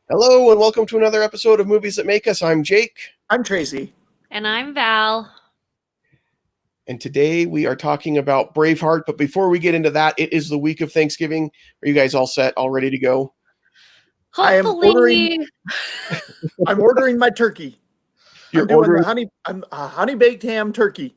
Hello and welcome to another episode of Movies That Make Us. I'm Jake. I'm Tracy. And I'm Val. And today we are talking about Braveheart. But before we get into that, it is the week of Thanksgiving. Are you guys all set, all ready to go? Hopefully. I'm ordering my turkey. You're I'm doing ordering? honey baked ham turkey.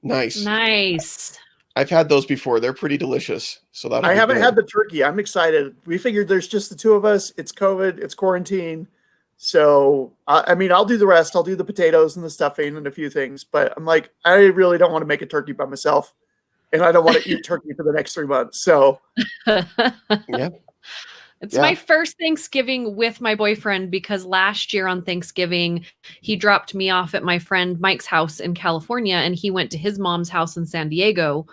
Nice. I've had those before. They're pretty delicious. So I haven't had the turkey. I'm excited. We figured there's just the two of us. It's COVID. It's quarantine. So, I'll do the rest. I'll do the potatoes and the stuffing and a few things. But I'm like, I really don't want to make a turkey by myself. And I don't want to eat turkey for the next 3 months. So, yeah. It's my first Thanksgiving with my boyfriend because last year on Thanksgiving, he dropped me off at my friend Mike's house in California and he went to his mom's house in San Diego.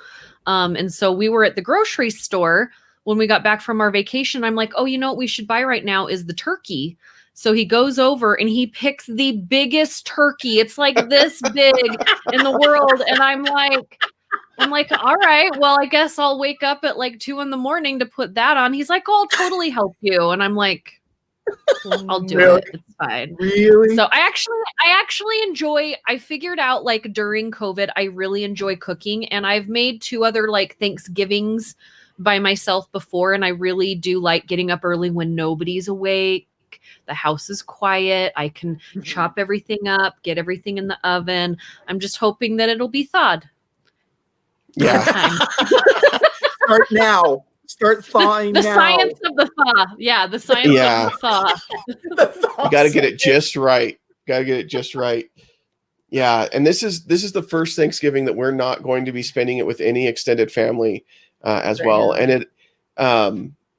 And so we were at the grocery store when we got back from our vacation. I'm like, oh, you know what we should buy right now is the turkey. So he goes over and he picks the biggest turkey. It's like this big in the world. And I'm like, all right, well, I guess I'll wake up at like 2 a.m. to put that on. He's like, oh, I'll totally help you. And I'm like, I'll do it. It's fine. Really? So I actually I figured out like during COVID, I really enjoy cooking and I've made 2 other like Thanksgivings by myself before. And I really do like getting up early when nobody's awake. The house is quiet. I can chop everything up, get everything in the oven. I'm just hoping that it'll be thawed. Yeah. Start now. Start thawing the now. Science of the thaw. Yeah, the science of the thaw. You got to get it just right. Yeah, and this is the first Thanksgiving that we're not going to be spending it with any extended family as well, and it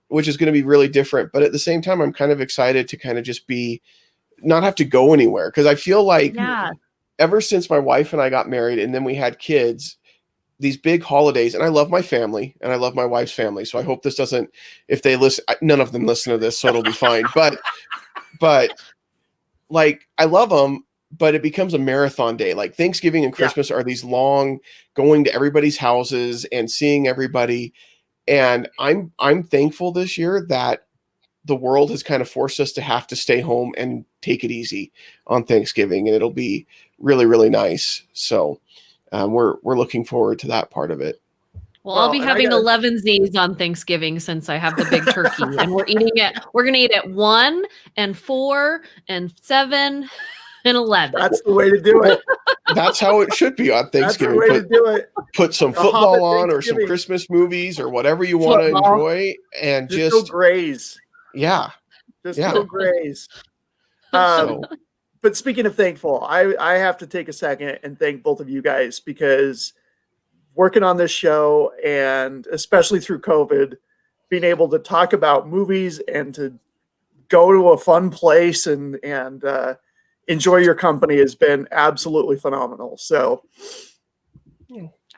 which is going to be really different. But at the same time, I'm kind of excited to kind of just not have to go anywhere because I feel like ever since my wife and I got married and then we had kids, these big holidays, and I love my family and I love my wife's family. So I hope this doesn't, if they listen, none of them listen to this, so it'll be fine. But like, I love them, but it becomes a marathon day. Like Thanksgiving and Christmas are these long going to everybody's houses and seeing everybody. And I'm thankful this year that the world has kind of forced us to have to stay home and take it easy on Thanksgiving. And it'll be really, really nice. So we're looking forward to that part of it. Well, I'll be having 11 Z's on Thanksgiving since I have the big turkey, and we're going to eat at 1 and 4 and 7 and 11. That's the way to do it. That's how it should be on Thanksgiving. That's the way to do it. Put some football on or some Christmas movies or whatever you want to enjoy, and just go graze. Yeah, go graze. But speaking of thankful, I have to take a second and thank both of you guys because working on this show and especially through COVID, being able to talk about movies and to go to a fun place and enjoy your company has been absolutely phenomenal. So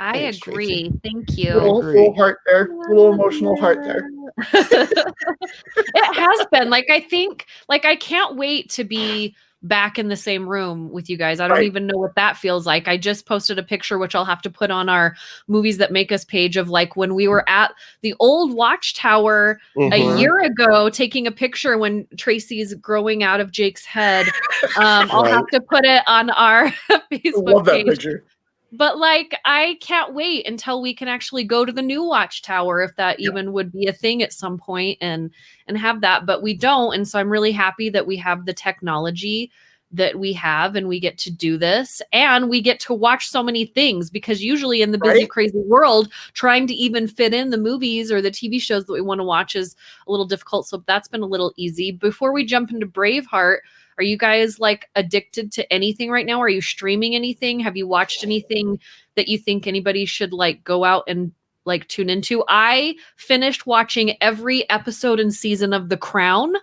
I agree. Tracy. Thank you. Little heart there, a little emotional heart there. It has been I can't wait to be back in the same room with you guys. I don't even know what that feels like. I just posted a picture, which I'll have to put on our Movies That Make Us page of like when we were at the old Watchtower a year ago, taking a picture when Tracy's growing out of Jake's head. I'll have to put it on our Facebook page. Picture. But like, I can't wait until we can actually go to the new Watchtower, if that even would be a thing at some point, and have that. But we don't. And so I'm really happy that we have the technology that we have and we get to do this and we get to watch so many things, because usually in the busy, crazy world, trying to even fit in the movies or the TV shows that we want to watch is a little difficult. So that's been a little easy. Before we jump into Braveheart, are you guys like addicted to anything right now? Are you streaming anything? Have you watched anything that you think anybody should like go out and like tune into? I finished watching every episode and season of The Crown.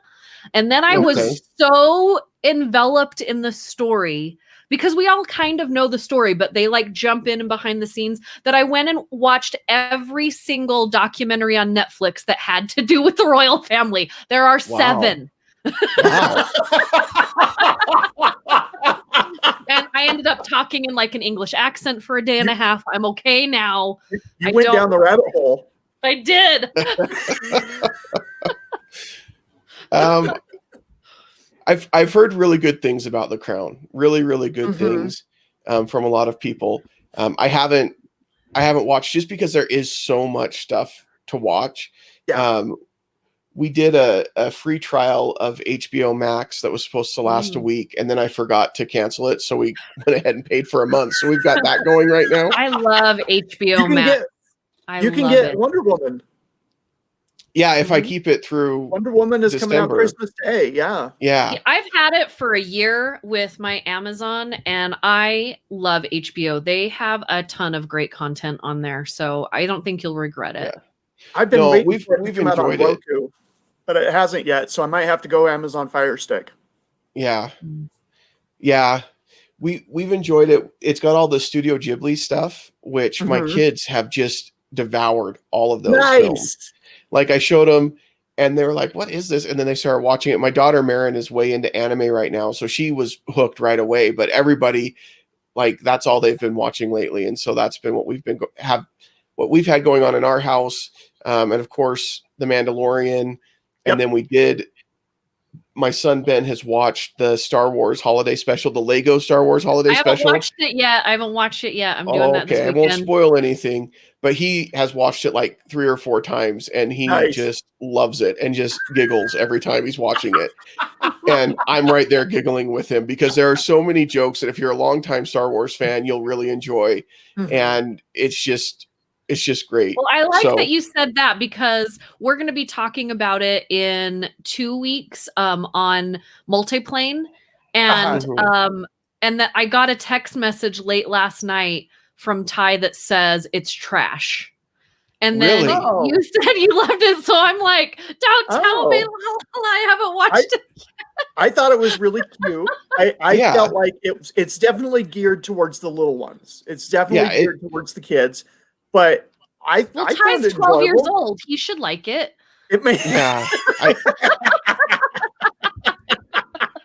And then I was so enveloped in the story, because we all kind of know the story, but they like jump in and behind the scenes, that I went and watched every single documentary on Netflix that had to do with the royal family. There are 7. Wow. And I ended up talking in like an English accent for a day and a half. I'm okay now. You went down the rabbit hole. I did. I've heard really good things about The Crown. Really, really good Mhm. things from a lot of people. I haven't watched just because there is so much stuff to watch. Yeah. We did a free trial of HBO Max that was supposed to last a week, and then I forgot to cancel it, so we went ahead and paid for a month. So we've got that going right now. I love HBO Max. You can love get it. Wonder Woman. Yeah, if I keep it through Wonder Woman is coming out December. Christmas Day. Yeah. Yeah. I've had it for a year with my Amazon, and I love HBO. They have a ton of great content on there, so I don't think you'll regret it. Yeah. I've been No, waiting for it to we've come out on enjoyed it. Roku, but it hasn't yet, so I might have to go Amazon Fire Stick. Yeah. Yeah. We've enjoyed it. It's got all the Studio Ghibli stuff, which my kids have just devoured all of those films. Like I showed them and they were like, what is this? And then they started watching it. My daughter Marin is way into anime right now, so she was hooked right away, but everybody, like, that's all they've been watching lately. And so that's been what we've had going on in our house. And of course The Mandalorian. And then my son Ben has watched the Star Wars holiday special, the Lego Star Wars holiday special. I haven't watched it yet. I'm doing that this weekend. I won't spoil anything, but he has watched it like 3 or 4 times, and he just loves it and just giggles every time he's watching it. And I'm right there giggling with him because there are so many jokes that if you're a longtime Star Wars fan, you'll really enjoy. And it's just great. Well, I like that you said that because we're going to be talking about it in 2 weeks on Multiplane, and and that I got a text message late last night from Ty that says it's trash. And then you said you loved it, so I'm like, don't tell me I haven't watched it yet. I thought it was really cute. I felt like it's definitely geared towards the little ones. It's definitely geared towards the kids. But Ty's 12 years old. He should like it. It may. Yeah.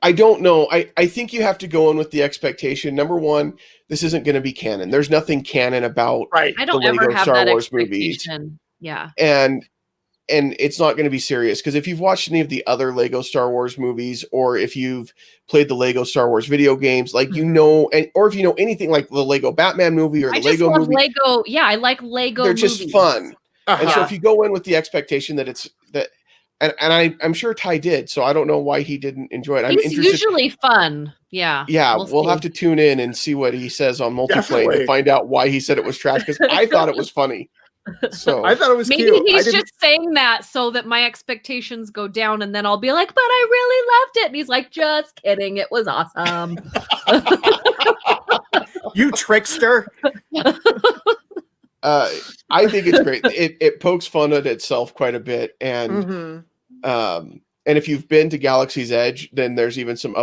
I don't know. I think you have to go in with the expectation. Number one, this isn't going to be canon. There's nothing canon about I don't the Lego ever have Star that Wars movies. Yeah. And it's not going to be serious because if you've watched any of the other Lego Star Wars movies, or if you've played the Lego Star Wars video games, like or if you know anything like the Lego Batman movie or the Lego movie, Lego. Yeah, I like Lego. They're just fun. And so if you go in with the expectation that it's that. And I'm sure Ty did, so I don't know why he didn't enjoy it. He's usually fun. Yeah. Yeah, we'll have to tune in and see what he says on Multiplane to find out why he said it was trash, because I thought it was funny. So I thought it was maybe cute. He's just saying that so that my expectations go down, and then I'll be like, but I really loved it. And he's like, just kidding. It was awesome. You trickster. I think it's great. It pokes fun at itself quite a bit, and and if you've been to Galaxy's Edge, then there's even some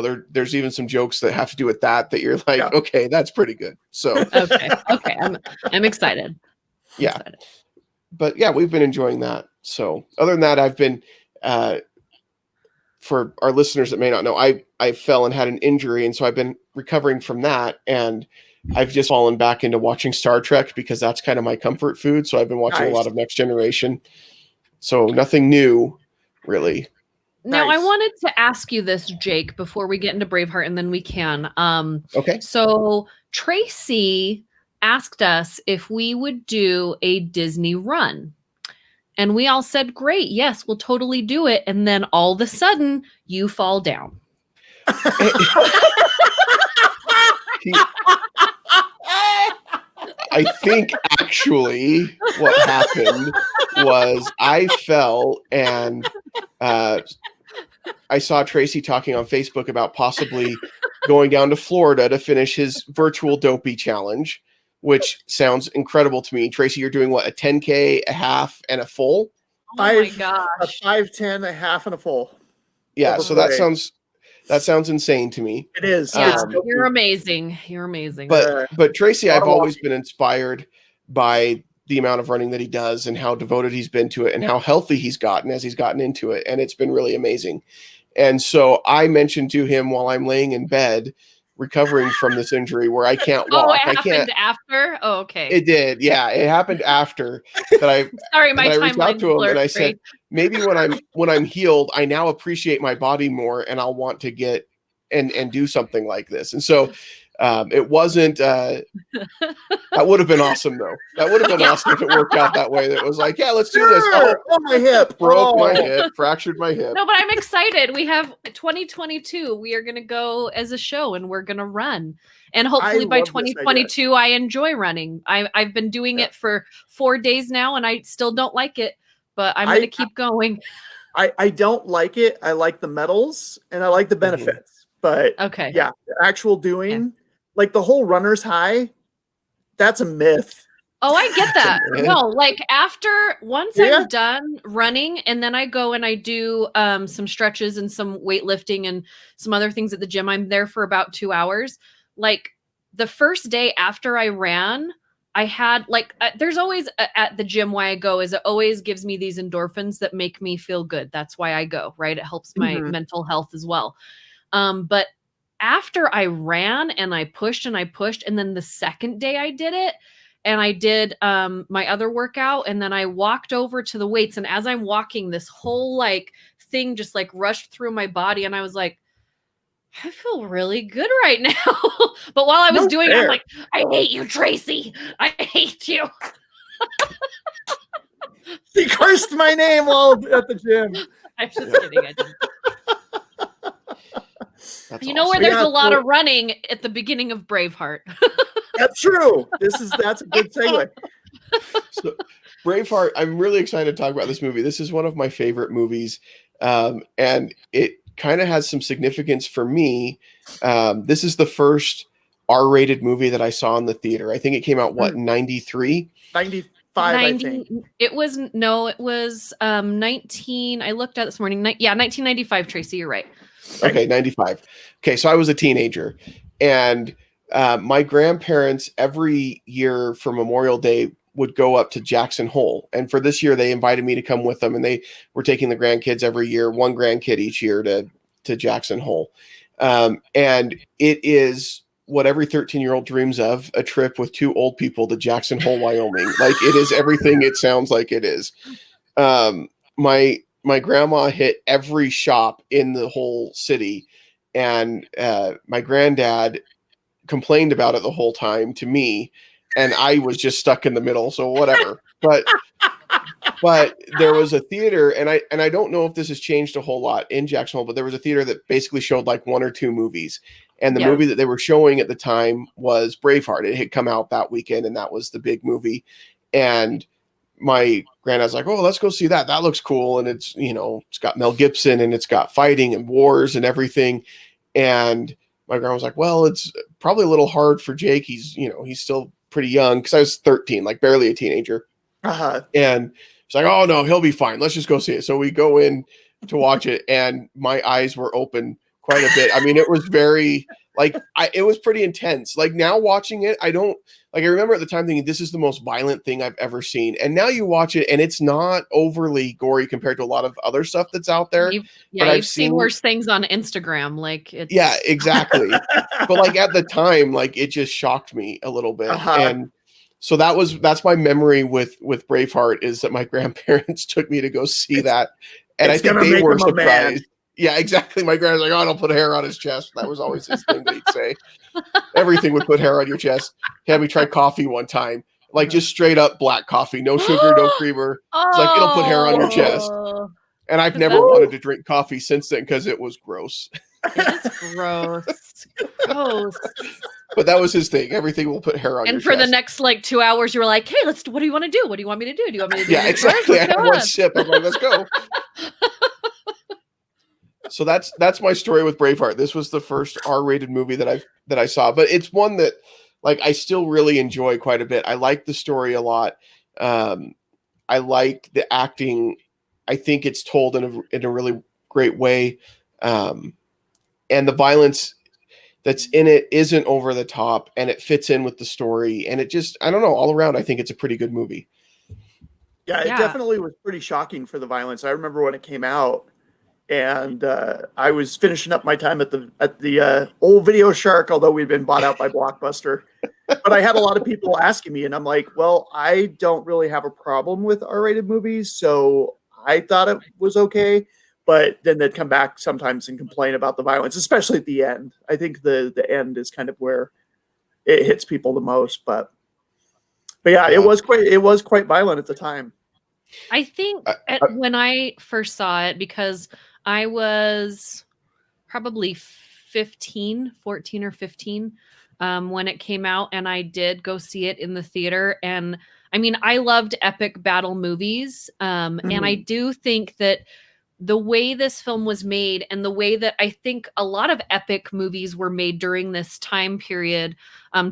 jokes that have to do with that you're like, okay, that's pretty good. So okay, I'm excited. But yeah, we've been enjoying that. So other than that, I've been for our listeners that may not know, I fell and had an injury, and so I've been recovering from that, and I've just fallen back into watching Star Trek because that's kind of my comfort food. So I've been watching a lot of Next Generation. So nothing new, really. Now, I wanted to ask you this, Jake, before we get into Braveheart, and then we can. Okay. So Tracy asked us if we would do a Disney run. And we all said, great, yes, we'll totally do it. And then all of a sudden, you fall down. I think actually what happened was I fell, and I saw Tracy talking on Facebook about possibly going down to Florida to finish his virtual dopey challenge, which sounds incredible to me. Tracy, you're doing what, a 10K, a half, and a full? Oh my gosh. A 5, 10, a half, and a full. Yeah, so that sounds insane to me. It is. You're amazing. You're amazing. But Tracy, I've always been inspired by the amount of running that he does and how devoted he's been to it and how healthy he's gotten as he's gotten into it. And it's been really amazing. And so I mentioned to him while I'm laying in bed recovering from this injury where I can't Oh, walk. it happened after? Oh, okay. It did. Yeah. It happened after Sorry, my that I reached out timeline's to him and blurred, I said, Trey. maybe when I'm healed, I now appreciate my body more and I'll want to get and do something like this. And so it wasn't that would have been awesome though. That would have been awesome if it worked out that way. That was like, yeah, let's do this. Oh, my hip. broke my hip, fractured my hip. No, but I'm excited. We have 2022. We are going to go as a show and we're going to run. And hopefully by 2022, I enjoy running. I've been doing it for 4 days now and I still don't like it, but I'm going to keep going. I don't like it. I like the medals and I like the benefits, but yeah, the actual doing, like the whole runner's high, that's a myth. Oh, I get that. No, like once I'm done running and then I go and I do some stretches and some weightlifting and some other things at the gym. I'm there for about 2 hours. Like the first day after I ran, I had there's always at the gym why I go is it always gives me these endorphins that make me feel good. That's why I go, right? It helps my mental health as well. But after I ran and I pushed, and then the second day I did it, and I did my other workout, and then I walked over to the weights. And as I'm walking, this whole thing just rushed through my body. And I was like, I feel really good right now. But while I was doing it, I'm like, I hate you, Tracy. I hate you. She cursed my name while at the gym. I'm just kidding. I didn't. You know where there's a lot of running at the beginning of Braveheart. That's true. That's a good segue. So, Braveheart, I'm really excited to talk about this movie. This is one of my favorite movies, and it kind of has some significance for me. This is the first R-rated movie that I saw in the theater. I think it came out, in 93? 95, I think. It was 19, I looked at this morning. 1995, Tracy, you're right. Okay, 95. Okay, so I was a teenager, and my grandparents every year for Memorial Day would go up to Jackson Hole. And for this year, they invited me to come with them, and they were taking the grandkids every year, one grandkid each year to Jackson Hole. And it is what every 13-year-old dreams of, a trip with two old people to Jackson Hole, Wyoming. Like, it is everything it sounds like it is. My grandma hit every shop in the whole city, and my granddad complained about it the whole time to me, and I was just stuck in the middle, so whatever. But there was a theater, and I don't know if this has changed a whole lot in Jackson Hole, but there was a theater that basically showed one or two movies, and the movie that they were showing at the time was Braveheart. It had come out that weekend, and that was the big movie. And my granddad's like, "Oh, let's go see that. That looks cool." And it's, it's got Mel Gibson and it's got fighting and wars and everything. And my grandma was like, "Well, it's probably a little hard for Jake. He's still pretty young." Cause I was 13, barely a teenager. And she's like, "Oh no, he'll be fine. Let's just go see it." So we go in to watch it, and my eyes were open quite a bit. I mean, it was very it was pretty intense. Now watching it, I remember at the time thinking this is the most violent thing I've ever seen. And now you watch it and it's not overly gory compared to a lot of other stuff that's out there. You've seen worse things on Instagram. Yeah, exactly. But at the time, it just shocked me a little bit. And so that's my memory with Braveheart, is that my grandparents took me to go see that. And I think they were surprised. Yeah, exactly. My grandma's like, "Oh, don't put hair on his chest." That was always his thing that he'd say. Everything would put hair on your chest. He had me try coffee one time, just straight up black coffee, no sugar, no creamer. It's like, it'll put hair on your chest. And I've never wanted to drink coffee since then because it was gross. It is gross. Gross. But that was his thing. Everything will put hair on your chest. And for the next 2 hours, you were like, "Hey, what do you want to do? What do you want me to do? Do you want me to do?" Yeah, exactly. I had one sip. I'm like, "Let's go." So that's my story with Braveheart. This was the first R-rated movie that I saw, but it's one that I still really enjoy quite a bit. I like the story a lot. I like the acting. I think it's told in a really great way. And the violence that's in it isn't over the top, and it fits in with the story. And it just, I don't know, all around, I think it's a pretty good movie. Yeah, it definitely was pretty shocking for the violence. I remember when it came out, and I was finishing up my time at the old Video Shark, although we'd been bought out by Blockbuster. But I had a lot of people asking me, and I'm like, well, I don't really have a problem with R-rated movies, so I thought it was okay. But then they'd come back sometimes and complain about the violence, especially at the end. I think the end is kind of where it hits people the most. But yeah, it was quite violent at the time. I think when I first saw it, because I was probably 14 or 15 when it came out, and I did go see it in the theater. And I mean, I loved epic battle movies. And I do think that the way this film was made, and the way that I think a lot of epic movies were made during this time period,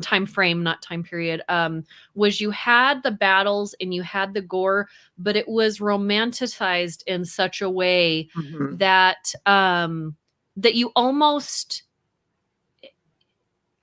time frame, not time period, was you had the battles and you had the gore, but it was romanticized in such a way that that you almost,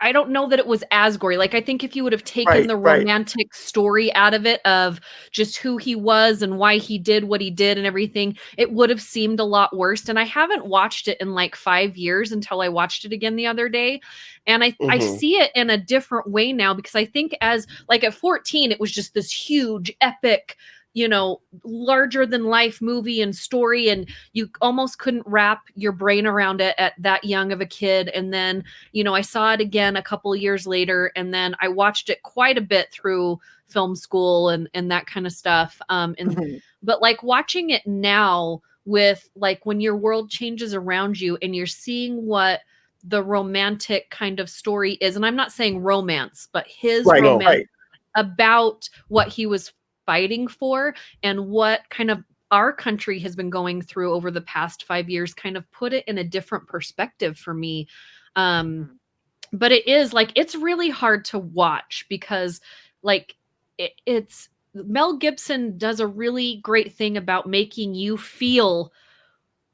I don't know that it was as gory. Like, I think if you would have taken the romantic story out of it, of just who he was and why he did what he did and everything, it would have seemed a lot worse. And I haven't watched it in like 5 years until I watched it again the other day. And I see it in a different way now, because I think as like at 14, it was just this huge, epic, you know, larger than life movie and story, and you almost couldn't wrap your brain around it at that young of a kid. And then, you know, I saw it again a couple of years later, and then I watched it quite a bit through film school and that kind of stuff. But like watching it now, with like when your world changes around you and you're seeing what the romantic kind of story is, and I'm not saying romance, but his romance about what he was fighting for, and what kind of our country has been going through over the past 5 years, kind of put it in a different perspective for me. But it is like, it's really hard to watch, because like it's Mel Gibson does a really great thing about making you feel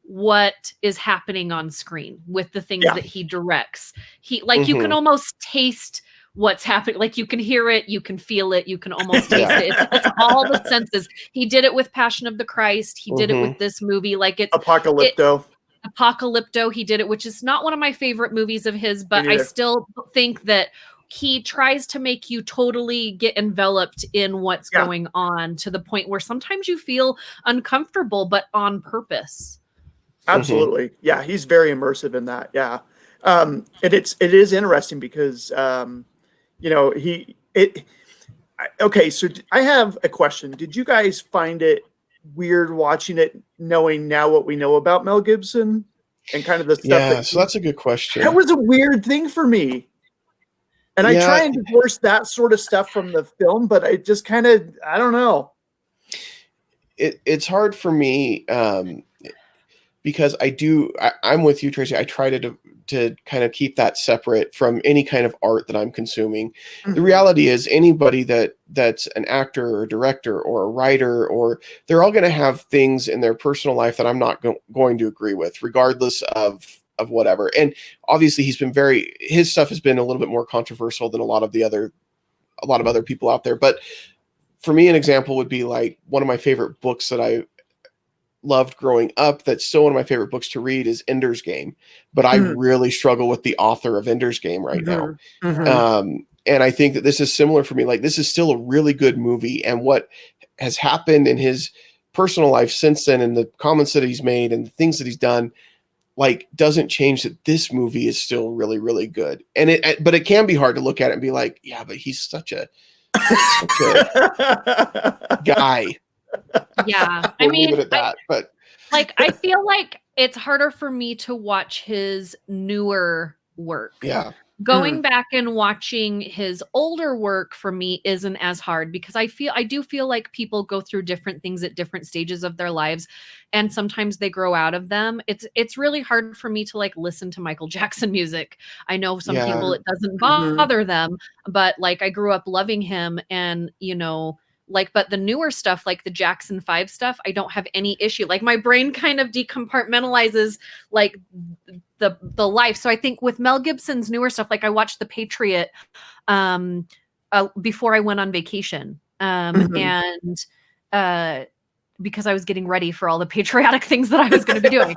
what is happening on screen with the things that he directs. He like, you can almost taste what's happening. Like, you can hear it, you can feel it, you can almost taste it. It's all the senses. He did it with Passion of the Christ. He did it with this movie. Like, it's Apocalypto. He did it, which is not one of my favorite movies of his, but I still think that he tries to make you totally get enveloped in what's going on, to the point where sometimes you feel uncomfortable, but on purpose. Absolutely. Yeah, he's very immersive in that. Yeah. And it is interesting because you know, okay, so I have a question. Did you guys find it weird watching it, knowing now what we know about Mel Gibson and kind of the stuff so that's a good question. That was a weird thing for me. And I try and divorce that sort of stuff from the film, but I just kind of, I don't know. It's hard for me because I'm with you, Tracy. I try to kind of keep that separate from any kind of art that I'm consuming. The reality is, anybody that's an actor or director or a writer, or they're all going to have things in their personal life that I'm not going to agree with, regardless of whatever. And obviously his stuff has been a little bit more controversial than a lot of other people out there. But for me, an example would be like one of my favorite books that I loved growing up, that's still one of my favorite books to read, is Ender's Game. But I really struggle with the author of Ender's Game right now. And I think that this is similar for me. Like, this is still a really good movie, and what has happened in his personal life since then, and the comments that he's made and the things that he's done, like, doesn't change that this movie is still really, really good. And but it can be hard to look at it and be like, yeah, but he's such a guy. Yeah. I mean, leave it at that. But like, I feel like it's harder for me to watch his newer work. Yeah. Going back and watching his older work for me isn't as hard, because I do feel like people go through different things at different stages of their lives, and sometimes they grow out of them. It's really hard for me to like listen to Michael Jackson music. I know some people it doesn't bother them, but like, I grew up loving him, and you know, like, but the newer stuff, like the Jackson 5 stuff, I don't have any issue. Like, my brain kind of decompartmentalizes like the life. So I think with Mel Gibson's newer stuff, like I watched The Patriot before I went on vacation. And because I was getting ready for all the patriotic things that I was going to be doing.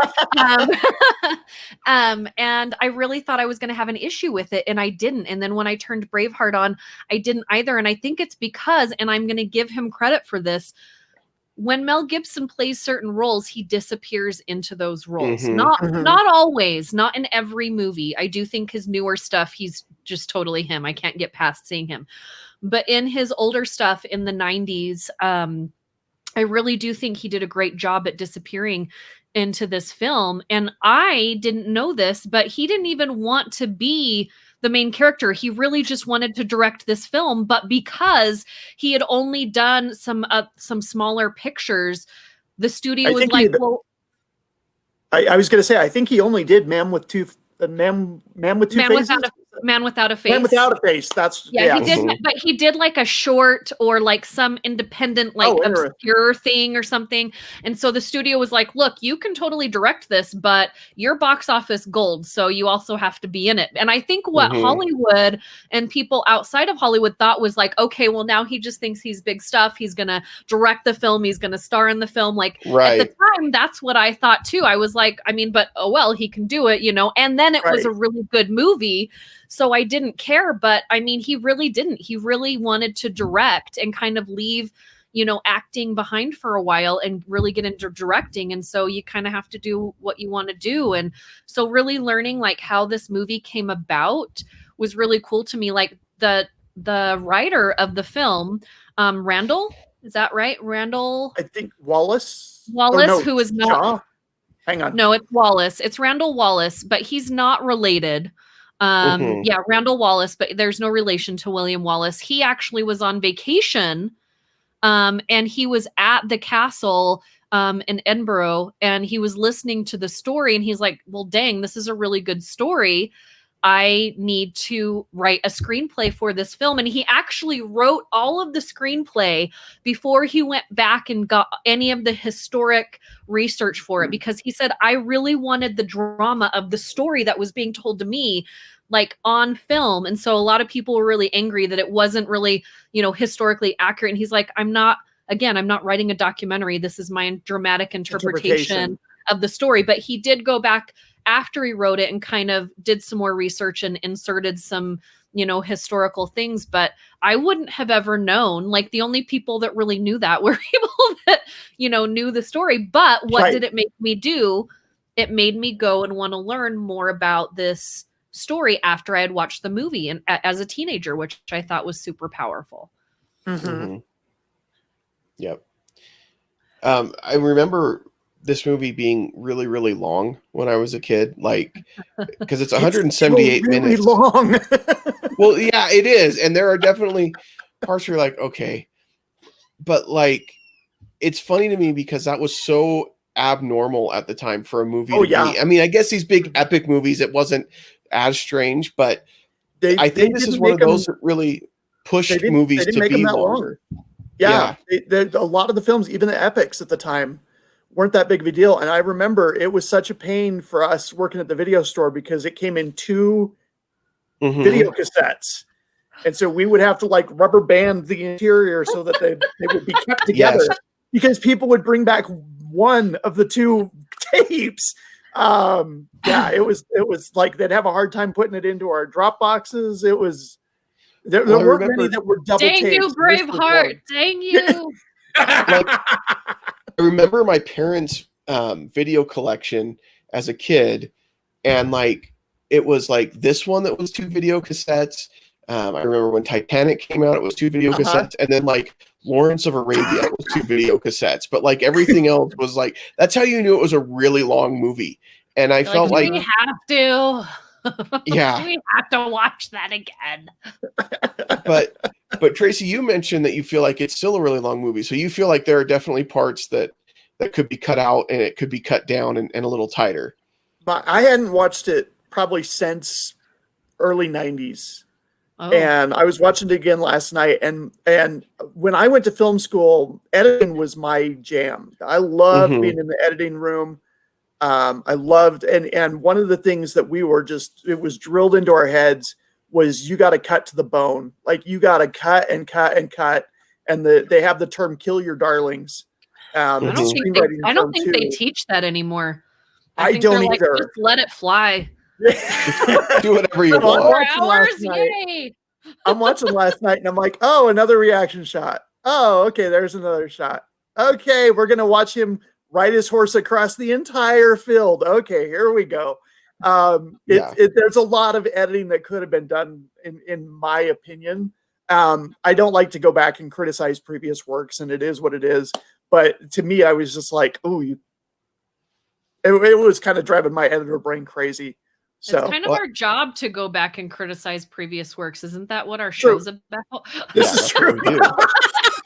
And I really thought I was going to have an issue with it, and I didn't. And then when I turned Braveheart on, I didn't either. And I think it's because, and I'm going to give him credit for this, when Mel Gibson plays certain roles, he disappears into those roles. Not always, not in every movie. I do think his newer stuff, he's just totally him. I can't get past seeing him. But in his older stuff in the 90s, I really do think he did a great job at disappearing into this film. And I didn't know this, but he didn't even want to be the main character. He really just wanted to direct this film, but because he had only done some smaller pictures, the studio was like, well, I was going to say, I think he only did Man Without a Face. That's he did, but he did like a short or like some independent, like obscure thing or something. And so the studio was like, look, you can totally direct this, but you're box office gold, so you also have to be in it. And I think what Hollywood and people outside of Hollywood thought was like, okay, well, now he just thinks he's big stuff. He's going to direct the film. He's going to star in the film. Like at the time, that's what I thought too. I was like, I mean, but oh, well, he can do it, you know? And then it was a really good movie. So I didn't care, but I mean, he really didn't. He really wanted to direct and kind of leave, you know, acting behind for a while and really get into directing. And so you kind of have to do what you want to do. And so really learning like how this movie came about was really cool to me. Like the writer of the film, Randall, is that right? Randall? I think Wallace, who is not. Shaw? Hang on. No, it's Wallace. It's Randall Wallace, but he's not related. Yeah, Randall Wallace, but there's no relation to William Wallace. He actually was on vacation, and he was at the castle in Edinburgh, and he was listening to the story, and he's like, well, dang, this is a really good story. I need to write a screenplay for this film. And he actually wrote all of the screenplay before he went back and got any of the historic research for it, because he said, I really wanted the drama of the story that was being told to me, like on film. And so a lot of people were really angry that it wasn't really, you know, historically accurate. And he's like, I'm not writing a documentary. This is my dramatic interpretation of the story. But he did go back after he wrote it and kind of did some more research and inserted some, you know, historical things. But I wouldn't have ever known. Like the only people that really knew that were people that, you know, knew the story. But what did it make me do? It made me go and want to learn more about this story after I had watched the movie and as a teenager, which I thought was super powerful. Yep. I remember this movie being really, really long when I was a kid, like, because it's 178 minutes. Long. Well, yeah, it is. And there are definitely parts where you're like, okay, but like, it's funny to me because that was so abnormal at the time for a movie to be. I mean, I guess these big epic movies, it wasn't as strange, but I think this is one of those that really pushed movies to be longer. Yeah. A lot of the films, even the epics at the time, weren't that big of a deal. And I remember it was such a pain for us working at the video store because it came in 2 video cassettes. And so we would have to like rubber band the interior so that they would be kept together because people would bring back one of the 2 tapes. It was like they'd have a hard time putting it into our drop boxes. It was there weren't many that were double tapes. Dang you, Braveheart! Dang you! Like, I remember my parents' video collection as a kid, and like it was like this one that was 2 video cassettes. I remember when Titanic came out, it was 2 video cassettes, and then like Lawrence of Arabia was 2 video cassettes. But like everything else was like, that's how you knew it was a really long movie. And I felt like we have to. Yeah, we have to watch that again. But Tracy, you mentioned that you feel like it's still a really long movie. So you feel like there are definitely parts that could be cut out and it could be cut down and a little tighter. But I hadn't watched it probably since early 90s. And I was watching it again last night. And when I went to film school, editing was my jam. I loved being in the editing room. I loved, and one of the things that it was drilled into our heads was you got to cut to the bone. Like you got to cut and cut and cut. And they have the term kill your darlings. I Mhm. I don't think they teach that anymore. I think don't they're like, either. just let it fly. Do whatever you Well, want. 4 hours, yay! I'm watching last night and I'm like, oh, another reaction shot. Oh, okay, there's another shot. Okay, we're gonna watch him ride his horse across the entire field. Okay, here we go. Yeah. There's a lot of editing that could have been done, in my opinion. I don't like to go back and criticize previous works, and it is what it is. But to me, I was just like, oh, it was kind of driving my editor brain crazy. So It's kind of our job to go back and criticize previous works. Isn't that what our True. show's about? This Yeah, is that's true. what we do.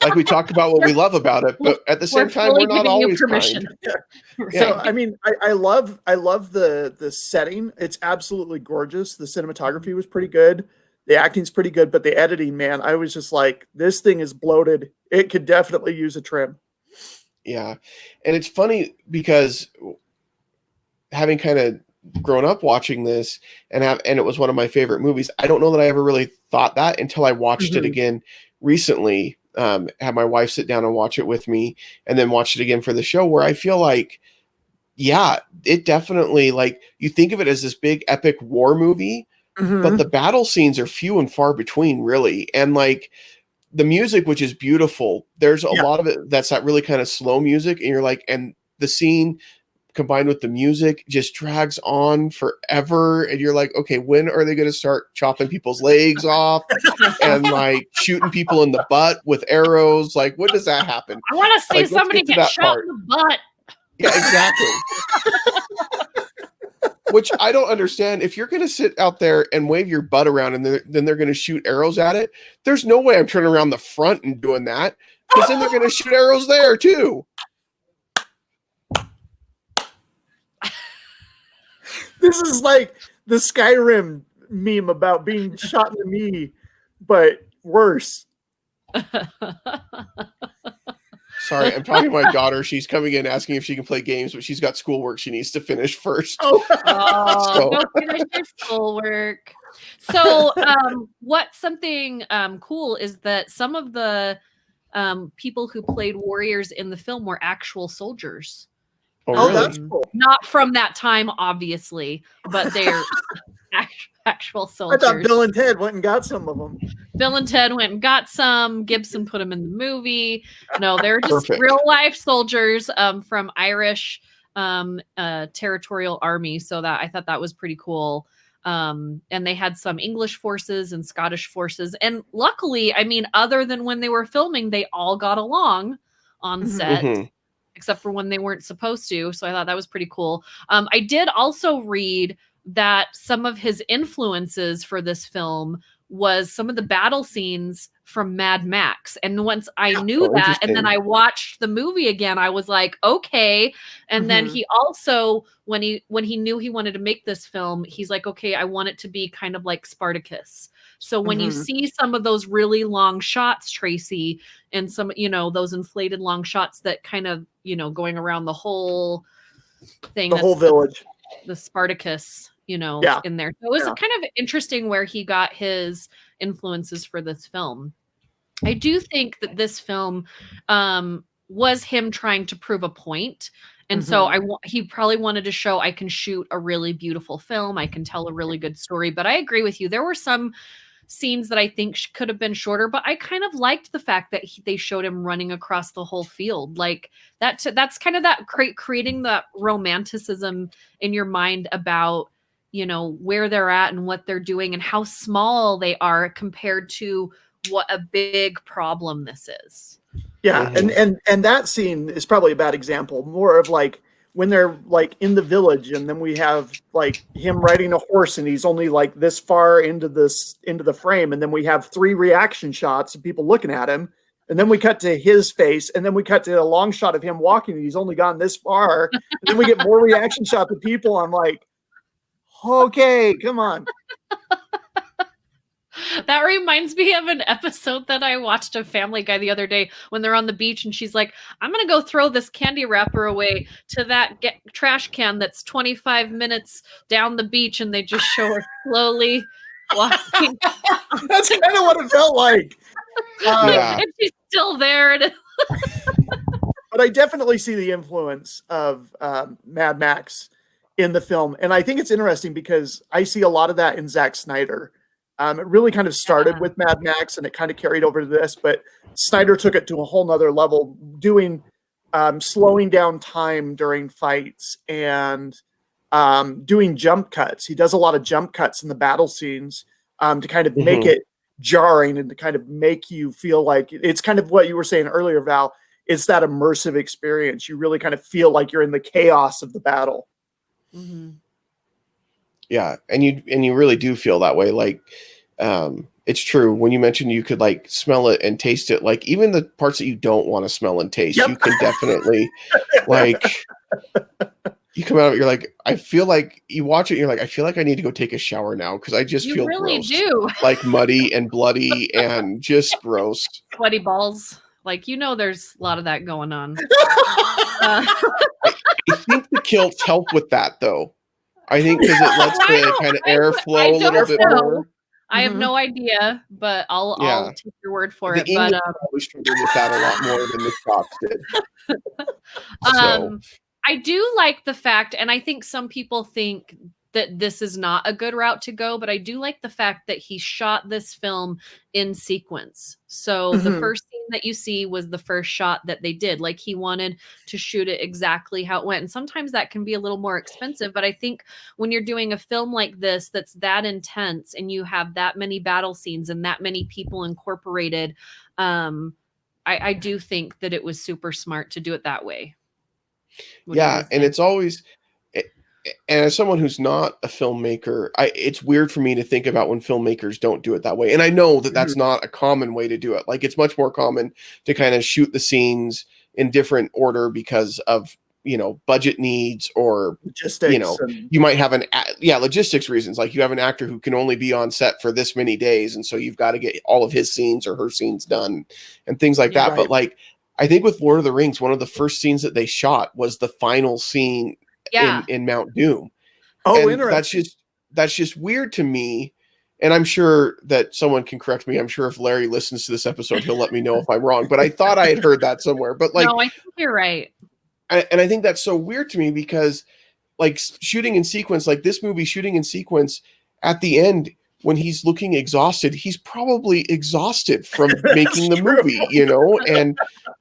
Like we talk about what we love about it, but at the same time, fully we're not giving you always permission. kind. Right. So I mean, I love the setting. It's absolutely gorgeous. The cinematography was pretty good. The acting's pretty good, but the editing, man, I was just like, this thing is bloated. It could definitely use a trim. Yeah. And it's funny because having kind of grown up watching this and it was one of my favorite movies, I don't know that I ever really thought that until I watched it again recently. Had my wife sit down and watch it with me and then watched it again for the show, where I feel like, yeah, it definitely, like, you think of it as this big epic war movie, but the battle scenes are few and far between, really. And like the music, which is beautiful, there's a lot of it that's that really kind of slow music, and you're like, and the scene combined with the music just drags on forever, and you're like, okay, when are they going to start chopping people's legs off and like shooting people in the butt with arrows? Like, when does that happen? I want to see Like, let's somebody get to get that shot part. in the butt. Yeah, exactly. Which I don't understand. If you're going to sit out there and wave your butt around and then they're going to shoot arrows at it, there's no way I'm turning around the front and doing that, because then they're going to shoot arrows there too. This is like the Skyrim meme about being shot in the knee, but worse. Sorry, I'm talking to my daughter. She's coming in asking if she can play games, but she's got schoolwork she needs to finish first. Go finish your schoolwork. So, what's something cool is that some of the people who played warriors in the film were actual soldiers. Oh, really? That's cool. Not from that time, obviously, but they're actual soldiers. I thought Bill and Ted went and got some of them. Bill and Ted went and got some. Gibson put them in the movie. No, they're just Perfect. real life soldiers from Irish territorial army. So that I thought that was pretty cool. And they had some English forces and Scottish forces. And luckily, I mean, other than when they were filming, they all got along on set. Except for when they weren't supposed to. So I thought that was pretty cool. I did also read that some of his influences for this film was some of the battle scenes from Mad Max. And once I knew that, and then I watched the movie again, I was like, okay. And then he also, when he knew he wanted to make this film, he's like, okay, I want it to be kind of like Spartacus. So when you see some of those really long shots, Tracy, and some, those inflated long shots that kind of, going around the whole thing, the whole village, the Spartacus, in there. So it was kind of interesting where he got his influences for this film. I do think that this film was him trying to prove a point. And so he probably wanted to show, I can shoot a really beautiful film. I can tell a really good story. But I agree with you. There were some scenes that I think could have been shorter, but I kind of liked the fact that they showed him running across the whole field. Like that's kind of that creating that romanticism in your mind about, where they're at and what they're doing and how small they are compared to what a big problem this is. Yeah. And that scene is probably a bad example, more of like when they're like in the village and then we have like him riding a horse and he's only like this far into the frame. And then we have 3 reaction shots of people looking at him. And then we cut to his face and then we cut to a long shot of him walking and he's only gone this far. And then we get more reaction shots of people. I'm like, okay, come on. That reminds me of an episode that I watched of Family Guy the other day when they're on the beach and she's like, I'm going to go throw this candy wrapper away to that trash can that's 25 minutes down the beach. And they just show her slowly walking. That's kind of what it felt like. And she's still there. But I definitely see the influence of Mad Max in the film. And I think it's interesting because I see a lot of that in Zack Snyder. It really kind of started with Mad Max and it kind of carried over to this, but Snyder took it to a whole nother level, doing slowing down time during fights and doing jump cuts. He does a lot of jump cuts in the battle scenes to kind of make it jarring and to kind of make you feel like it's kind of what you were saying earlier, Val. It's that immersive experience. You really kind of feel like you're in the chaos of the battle. Mm-hmm. Yeah, and you really do feel that way. Like, it's true when you mentioned you could like smell it and taste it. Like even the parts that you don't want to smell and taste, you can definitely like. You come out, you're like, I feel like you watch it. And you're like, I feel like I need to go take a shower now because I just feel really gross, do. like muddy and bloody and just gross, sweaty balls. Like there's a lot of that going on. I think the kilts help with that though. I think because it lets the kind of air flow a little bit more. I have no idea, but I'll take your word for it. English But probably struggled with that a lot more than the Scots did. So. I do like the fact, and I think some people think that this is not a good route to go, but I do like the fact that he shot this film in sequence. So the first scene that you see was the first shot that they did. Like he wanted to shoot it exactly how it went. And sometimes that can be a little more expensive, but I think when you're doing a film like this, that's that intense and you have that many battle scenes and that many people incorporated, I do think that it was super smart to do it that way. Yeah, and it's always, and as someone who's not a filmmaker, it's weird for me to think about when filmmakers don't do it that way. And I know that that's not a common way to do it. Like it's much more common to kind of shoot the scenes in different order because of, budget needs or logistics. You might have logistics reasons. Like you have an actor who can only be on set for this many days. And so you've got to get all of his scenes or her scenes done and things like that. Right. But like, I think with Lord of the Rings, one of the first scenes that they shot was the final scene in Mount Doom. Oh, and interesting. That's just weird to me. And I'm sure that someone can correct me. I'm sure if Larry listens to this episode, he'll let me know if I'm wrong. But I thought I had heard that somewhere. But like, no, I think you're right. And I think that's so weird to me because like shooting in sequence, like this movie shooting in sequence at the end, when he's looking exhausted, he's probably exhausted from making the movie, and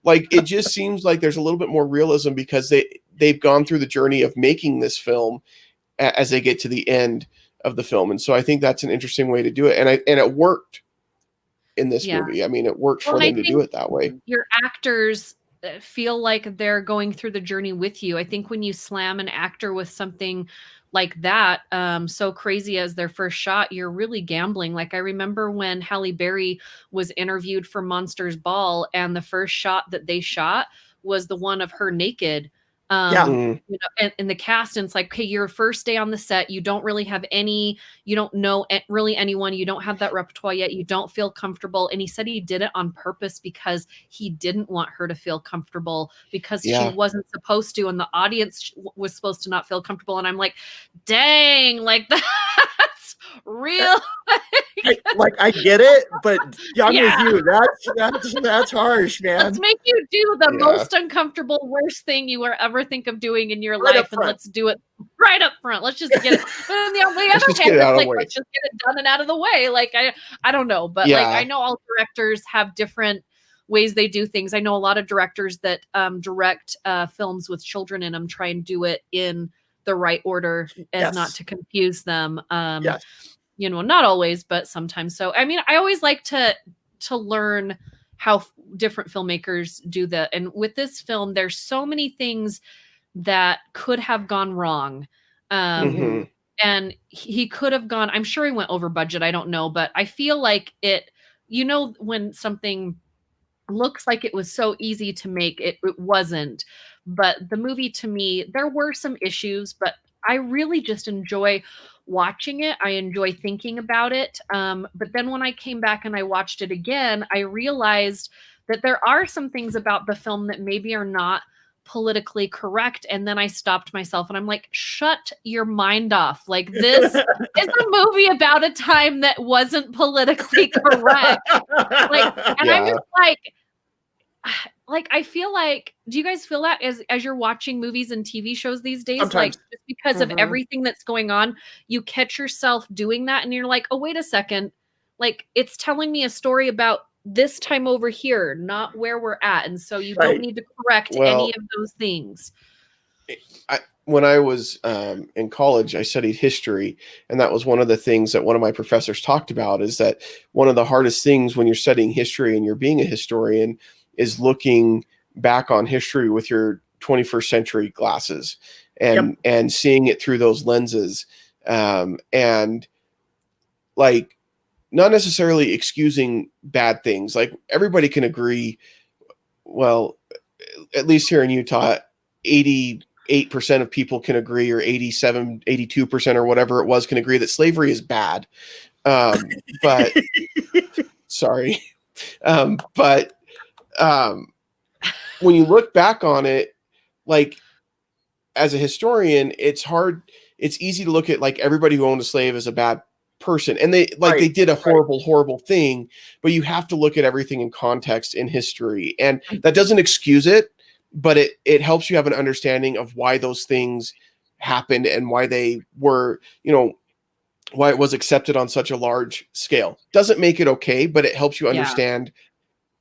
like, it just seems like there's a little bit more realism because they've gone through the journey of making this film as they get to the end of the film. And so I think that's an interesting way to do it. And it worked in this movie. I mean, it worked for them to do it that way. Your actors feel like they're going through the journey with you. I think when you slam an actor with something like that, so crazy as their first shot, you're really gambling. Like I remember when Halle Berry was interviewed for Monsters Ball and the first shot that they shot was the one of her naked. And the cast, and it's like, okay, your first day on the set, you don't really have you don't know really anyone, you don't have that repertoire yet, you don't feel comfortable. And he said he did it on purpose because he didn't want her to feel comfortable because she wasn't supposed to, and the audience was supposed to not feel comfortable. And I'm like, dang, like that's real. I get it, but I'm with you. That's harsh, man. Let's make you do the most uncomfortable, worst thing you ever think of doing in your life, and let's do it right up front. Let's just get it. But on the other hand, it's like, let's just get it done and out of the way. Like I don't know, but like I know all directors have different ways they do things. I know a lot of directors that direct films with children in them try and do it in the right order as not to confuse them. Not always, but sometimes. So, I mean, I always like to learn how different filmmakers do that. And with this film, there's so many things that could have gone wrong. And he could have gone, I'm sure he went over budget. I don't know, but I feel like when something looks like it was so easy to make, it wasn't. But the movie, to me, there were some issues, but I really just enjoy watching it. I enjoy thinking about it. But then when I came back and I watched it again, I realized that there are some things about the film that maybe are not politically correct. And then I stopped myself and I'm like, shut your mind off. Like, this is a movie about a time that wasn't politically correct. I'm just like, like, I feel like, do you guys feel that as you're watching movies and TV shows these days? Like, Sometimes. just because of everything that's going on, you catch yourself doing that and you're like, oh, wait a second. Like, it's telling me a story about this time over here, not where we're at. And so you don't Right. need to correct any Well, of those things. when I was in college, I studied history, and that was one of the things that one of my professors talked about, is that one of the hardest things when you're studying history and you're being a historian is looking back on history with your 21st century glasses and seeing it through those lenses, and like not necessarily excusing bad things. Like everybody can agree, well, at least here in Utah, 88% of people can agree, or 87, 82% or whatever it was can agree that slavery is bad. But sorry. But when you look back on it, like as a historian, it's easy to look at like everybody who owned a slave as a bad person, and they did a horrible thing, but you have to look at everything in context in history, and that doesn't excuse it, but it helps you have an understanding of why those things happened and why they were, why it was accepted on such a large scale. Doesn't make it okay, but it helps you understand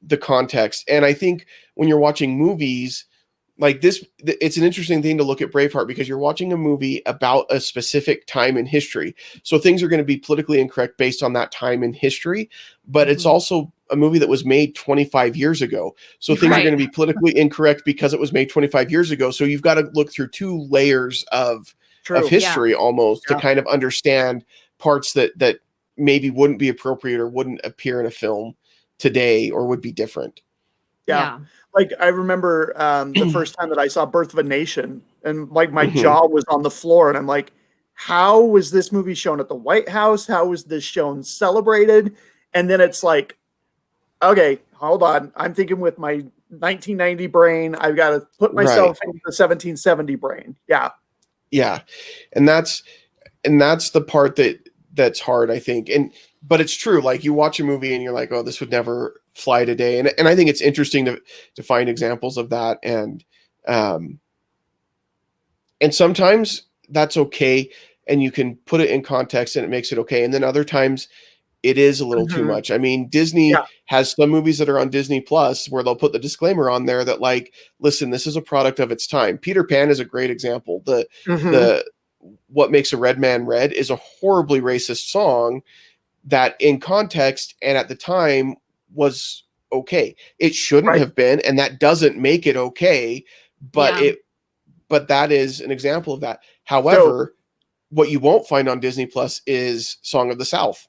the context. And I think when you're watching movies like this, it's an interesting thing to look at Braveheart, because you're watching a movie about a specific time in history. So things are going to be politically incorrect based on that time in history, but it's also a movie that was made 25 years ago. So things are going to be politically incorrect because it was made 25 years ago. So you've got to look through two layers of history almost to kind of understand parts that maybe wouldn't be appropriate or wouldn't appear in a film today or would be different. Yeah. Like I remember the first time that I saw Birth of a Nation, and like my jaw was on the floor, and I'm like, how was this movie shown at the White House? How was this shown celebrated? And then it's like, okay, hold on. I'm thinking with my 1990 brain. I've got to put myself into the 1770 brain. Yeah. Yeah. And that's the part that's hard, I think. But it's true. Like you watch a movie and you're like, oh, this would never fly today. And I think it's interesting to find examples of that. And sometimes that's okay. And you can put it in context and it makes it okay. And then other times it is a little too much. I mean, Disney has some movies that are on Disney Plus where they'll put the disclaimer on there that like, listen, this is a product of its time. Peter Pan is a great example. The What Makes a Red Man Red is a horribly racist song that in context and at the time was okay. It shouldn't have been, and that doesn't make it okay, but that is an example of that. However, what you won't find on Disney Plus is Song of the South.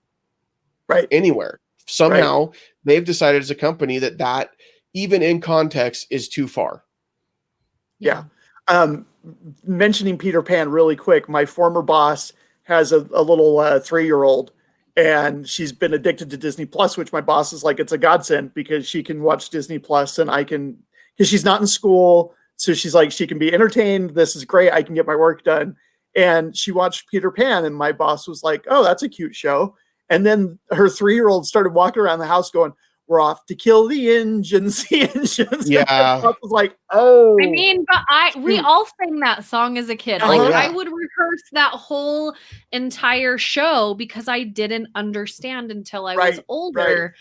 Anywhere. Somehow they've decided as a company that even in context is too far. Yeah. Mentioning Peter Pan really quick, my former boss has a little 3-year-old, and she's been addicted to Disney Plus, which my boss is like, it's a godsend because she can watch Disney Plus and I can, because she's not in school. So she's like, she can be entertained. This is great. I can get my work done. And she watched Peter Pan, and my boss was like, oh, that's a cute show. And then her 3-year-old started walking around the house going, we're off to kill the engines. Yeah. I was like, oh. I mean, but we all sang that song as a kid. Like I would rehearse that whole entire show because I didn't understand until I was older.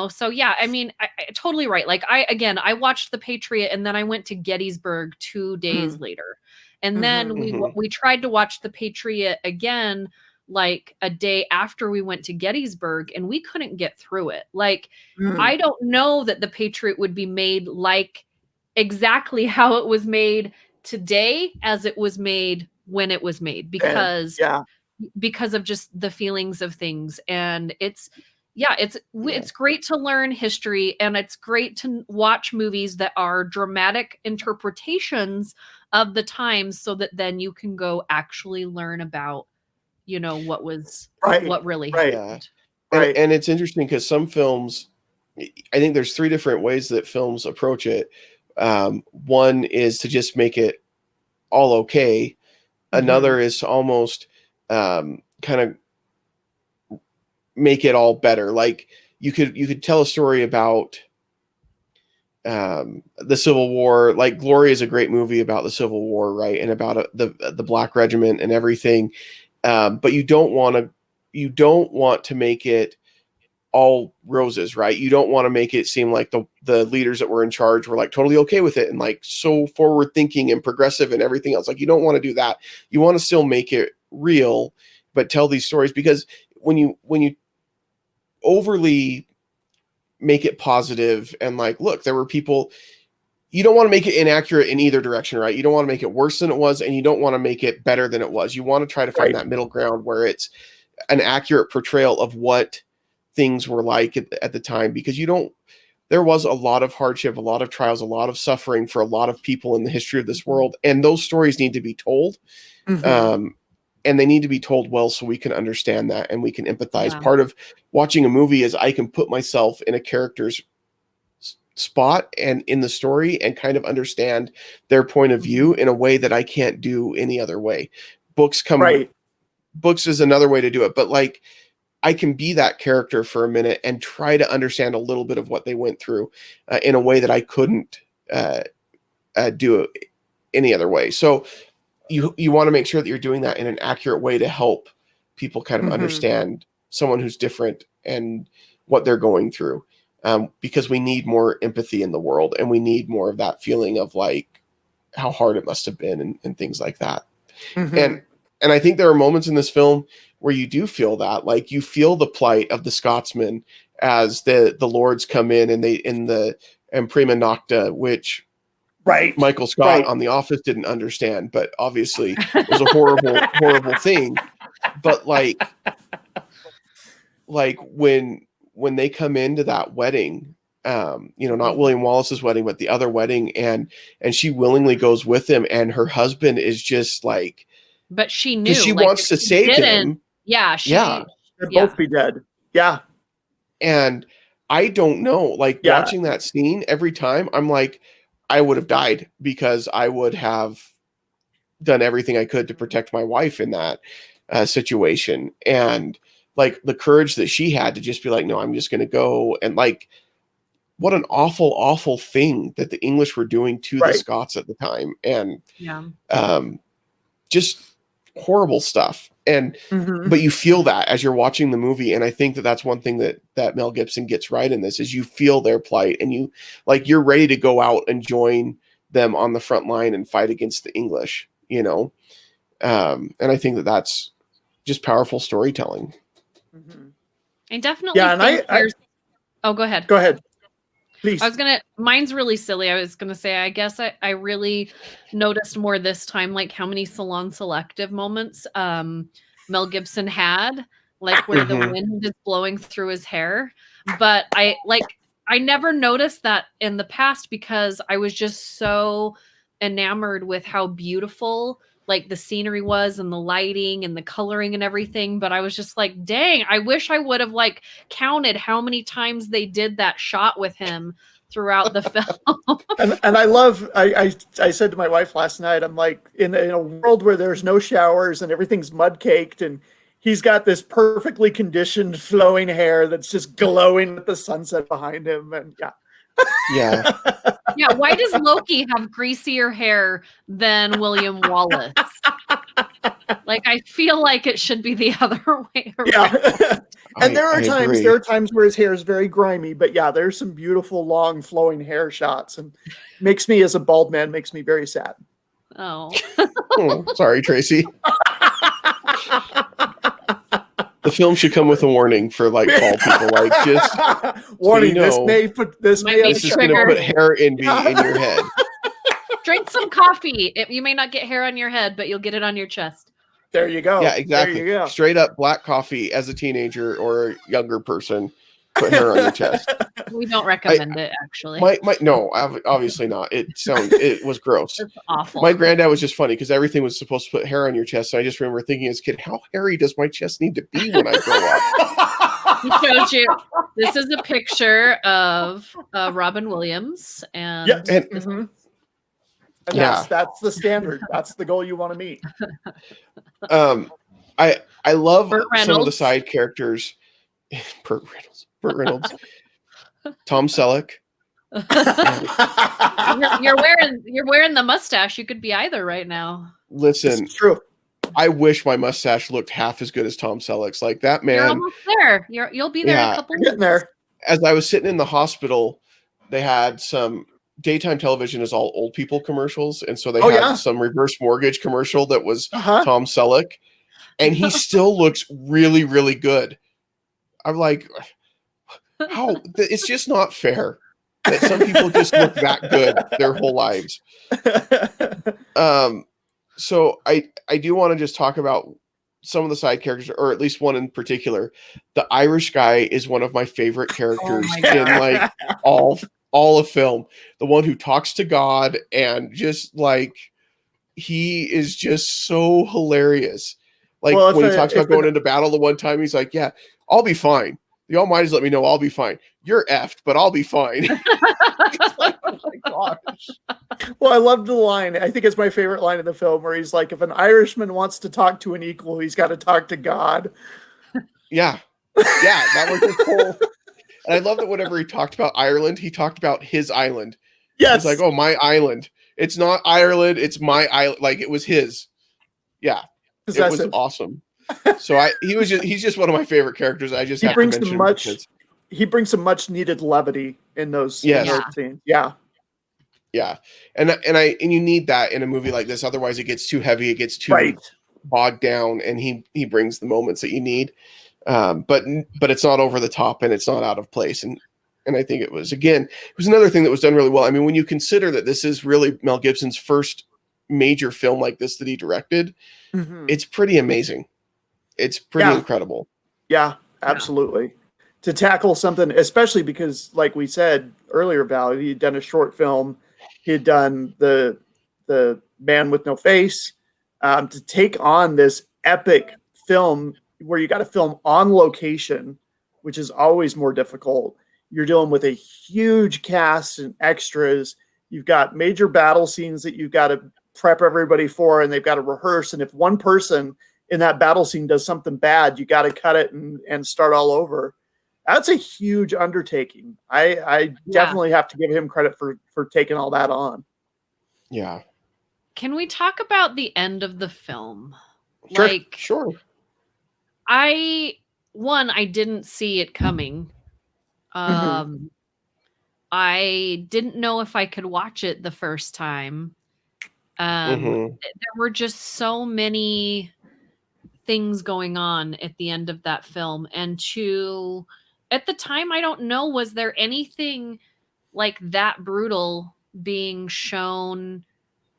So yeah, I mean, I totally right. Like I watched The Patriot, and then I went to Gettysburg 2 days later. And then we tried to watch The Patriot again like a day after we went to Gettysburg, and we couldn't get through it. Like I don't know that The Patriot would be made like exactly how it was made today as it was made when it was made, because of just the feelings of things. And it's great to learn history, and it's great to watch movies that are dramatic interpretations of the times, so that then you can go actually learn about what was what really happened. And it's interesting because some films, I think there's 3 different ways that films approach it. One is to just make it all okay. Another is to almost kind of make it all better. Like you could tell a story about the Civil War. Like Glory is a great movie about the Civil War, right, and about the Black Regiment and everything. But you don't want to make it all roses, right? You don't want to make it seem like the leaders that were in charge were like totally okay with it and like so forward thinking and progressive and everything else. Like you don't want to do that. You want to still make it real, but tell these stories, because when you overly make it positive and like, look, there were people, you don't want to make it inaccurate in either direction, right? You don't want to make it worse than it was, and you don't want to make it better than it was. You want to try to find that middle ground where it's an accurate portrayal of what things were like at the time, because there was a lot of hardship, a lot of trials, a lot of suffering for a lot of people in the history of this world. And those stories need to be told. And they need to be told well, so we can understand that and we can empathize. Part of watching a movie is I can put myself in a character's spot and in the story and kind of understand their point of view in a way that I can't do any other way. Books is another way to do it, but like I can be that character for a minute and try to understand a little bit of what they went through in a way that I couldn't do it any other way. So you want to make sure that you're doing that in an accurate way to help people kind of understand someone who's different and what they're going through. Because we need more empathy in the world, and we need more of that feeling of like how hard it must have been and things like that. And I think there are moments in this film where you do feel that, like you feel the plight of the Scotsman as the lords come in and prima nocta, which Michael Scott on The Office didn't understand, but obviously was a horrible thing. But like when they come into that wedding, not William Wallace's wedding, but the other wedding, and she willingly goes with him, and her husband is just like, but she knew, because she like, wants to save him. They'd both be dead. Yeah. And I don't know, like watching that scene every time, I'm like, I would have died, because I would have done everything I could to protect my wife in that situation. And like the courage that she had to just be like, no, I'm just going to go. And like, what an awful, awful thing that the English were doing to the Scots at the time. And just horrible stuff. And but you feel that as you're watching the movie. And I think that that's one thing that Mel Gibson gets right in this, is you feel their plight, and you're ready to go out and join them on the front line and fight against the English, and I think that that's just powerful storytelling. I definitely think oh, go ahead. Go ahead. Please. Mine's really silly. I was gonna say, I guess I really noticed more this time, like how many salon selective moments Mel Gibson had, like where the wind is blowing through his hair. But I never noticed that in the past, because I was just so enamored with how beautiful like the scenery was, and the lighting and the coloring and everything. But I was just like, dang, I wish I would have like counted how many times they did that shot with him throughout the film. and I said to my wife last night, I'm like, in a world where there's no showers and everything's mud caked, and he's got this perfectly conditioned flowing hair that's just glowing with the sunset behind him. And yeah, why does Loki have greasier hair than William Wallace? Like, I feel like it should be the other way around. And there are times where his hair is very grimy, but there's some beautiful long flowing hair shots, and makes me, as a bald man, makes me very sad. Oh, sorry, Tracy. The film should come with a warning for like bald people, like just warning. So this is going to put hair in your head. Drink some coffee. You may not get hair on your head, but you'll get it on your chest. There you go. Yeah, exactly. There you go. Straight up black coffee as a teenager or a younger person. Put hair on your chest. We don't recommend it, actually. No, obviously not. It was gross. It's awful. My granddad was just funny because everything was supposed to put hair on your chest. So I just remember thinking as a kid, how hairy does my chest need to be when I grow up? He showed you. This is a picture of Robin Williams, and that's the standard. That's the goal you want to meet. I love some of the side characters. Burt Reynolds, Tom Selleck, You're wearing the mustache. You could be either right now. Listen, It's true. I wish my mustache looked half as good as Tom Selleck's. Like that man. You're almost there. You'll be there in a couple You're getting there. As I was sitting in the hospital, they had some daytime television is all old people commercials, and so they had some reverse mortgage commercial that was Tom Selleck, and he still looks really, really good. I'm like, how? It's just not fair that some people just look that good their whole lives. So I do want to just talk about some of the side characters, or at least one in particular. The Irish guy is one of my favorite characters in like all of film. The one who talks to God, and just like he is just so hilarious. Like when he talks about going into battle the one time, he's like, "Yeah, I'll be fine. The Almighty's let me know I'll be fine. You're effed, but I'll be fine." It's like, oh my gosh. Well, I love the line. I think it's my favorite line in the film where he's like, if an Irishman wants to talk to an equal, he's got to talk to God. Yeah. Yeah, that was his whole. And I love that whenever he talked about Ireland, he talked about his island. Yes. He's like, oh, my island. It's not Ireland. It's my island. Like it was his. Yeah. Possessive. It was awesome. So he's just one of my favorite characters. I just have to mention he brings some much needed levity in those scenes. Yeah. Yeah. And you need that in a movie like this. Otherwise it gets too heavy. It gets too bogged down, and he brings the moments that you need. But it's not over the top, and it's not out of place. And I think it was another thing that was done really well. I mean, when you consider that this is really Mel Gibson's first major film like this that he directed, it's pretty amazing. It's pretty incredible. Yeah, absolutely. Yeah. To tackle something, especially because, like we said earlier, Val, he had done a short film. He had done the Man with No Face. To take on this epic film where you got to film on location, which is always more difficult. You're dealing with a huge cast and extras. You've got major battle scenes that you've got to prep everybody for, and they've got to rehearse. And if one person in that battle scene does something bad, you got to cut it and start all over. That's a huge undertaking. I definitely have to give him credit for taking all that on. Yeah. Can we talk about the end of the film? Sure. I didn't see it coming. I didn't know if I could watch it the first time. There were just so many things going on at the end of that film, and at the time, I don't know, was there anything like that brutal being shown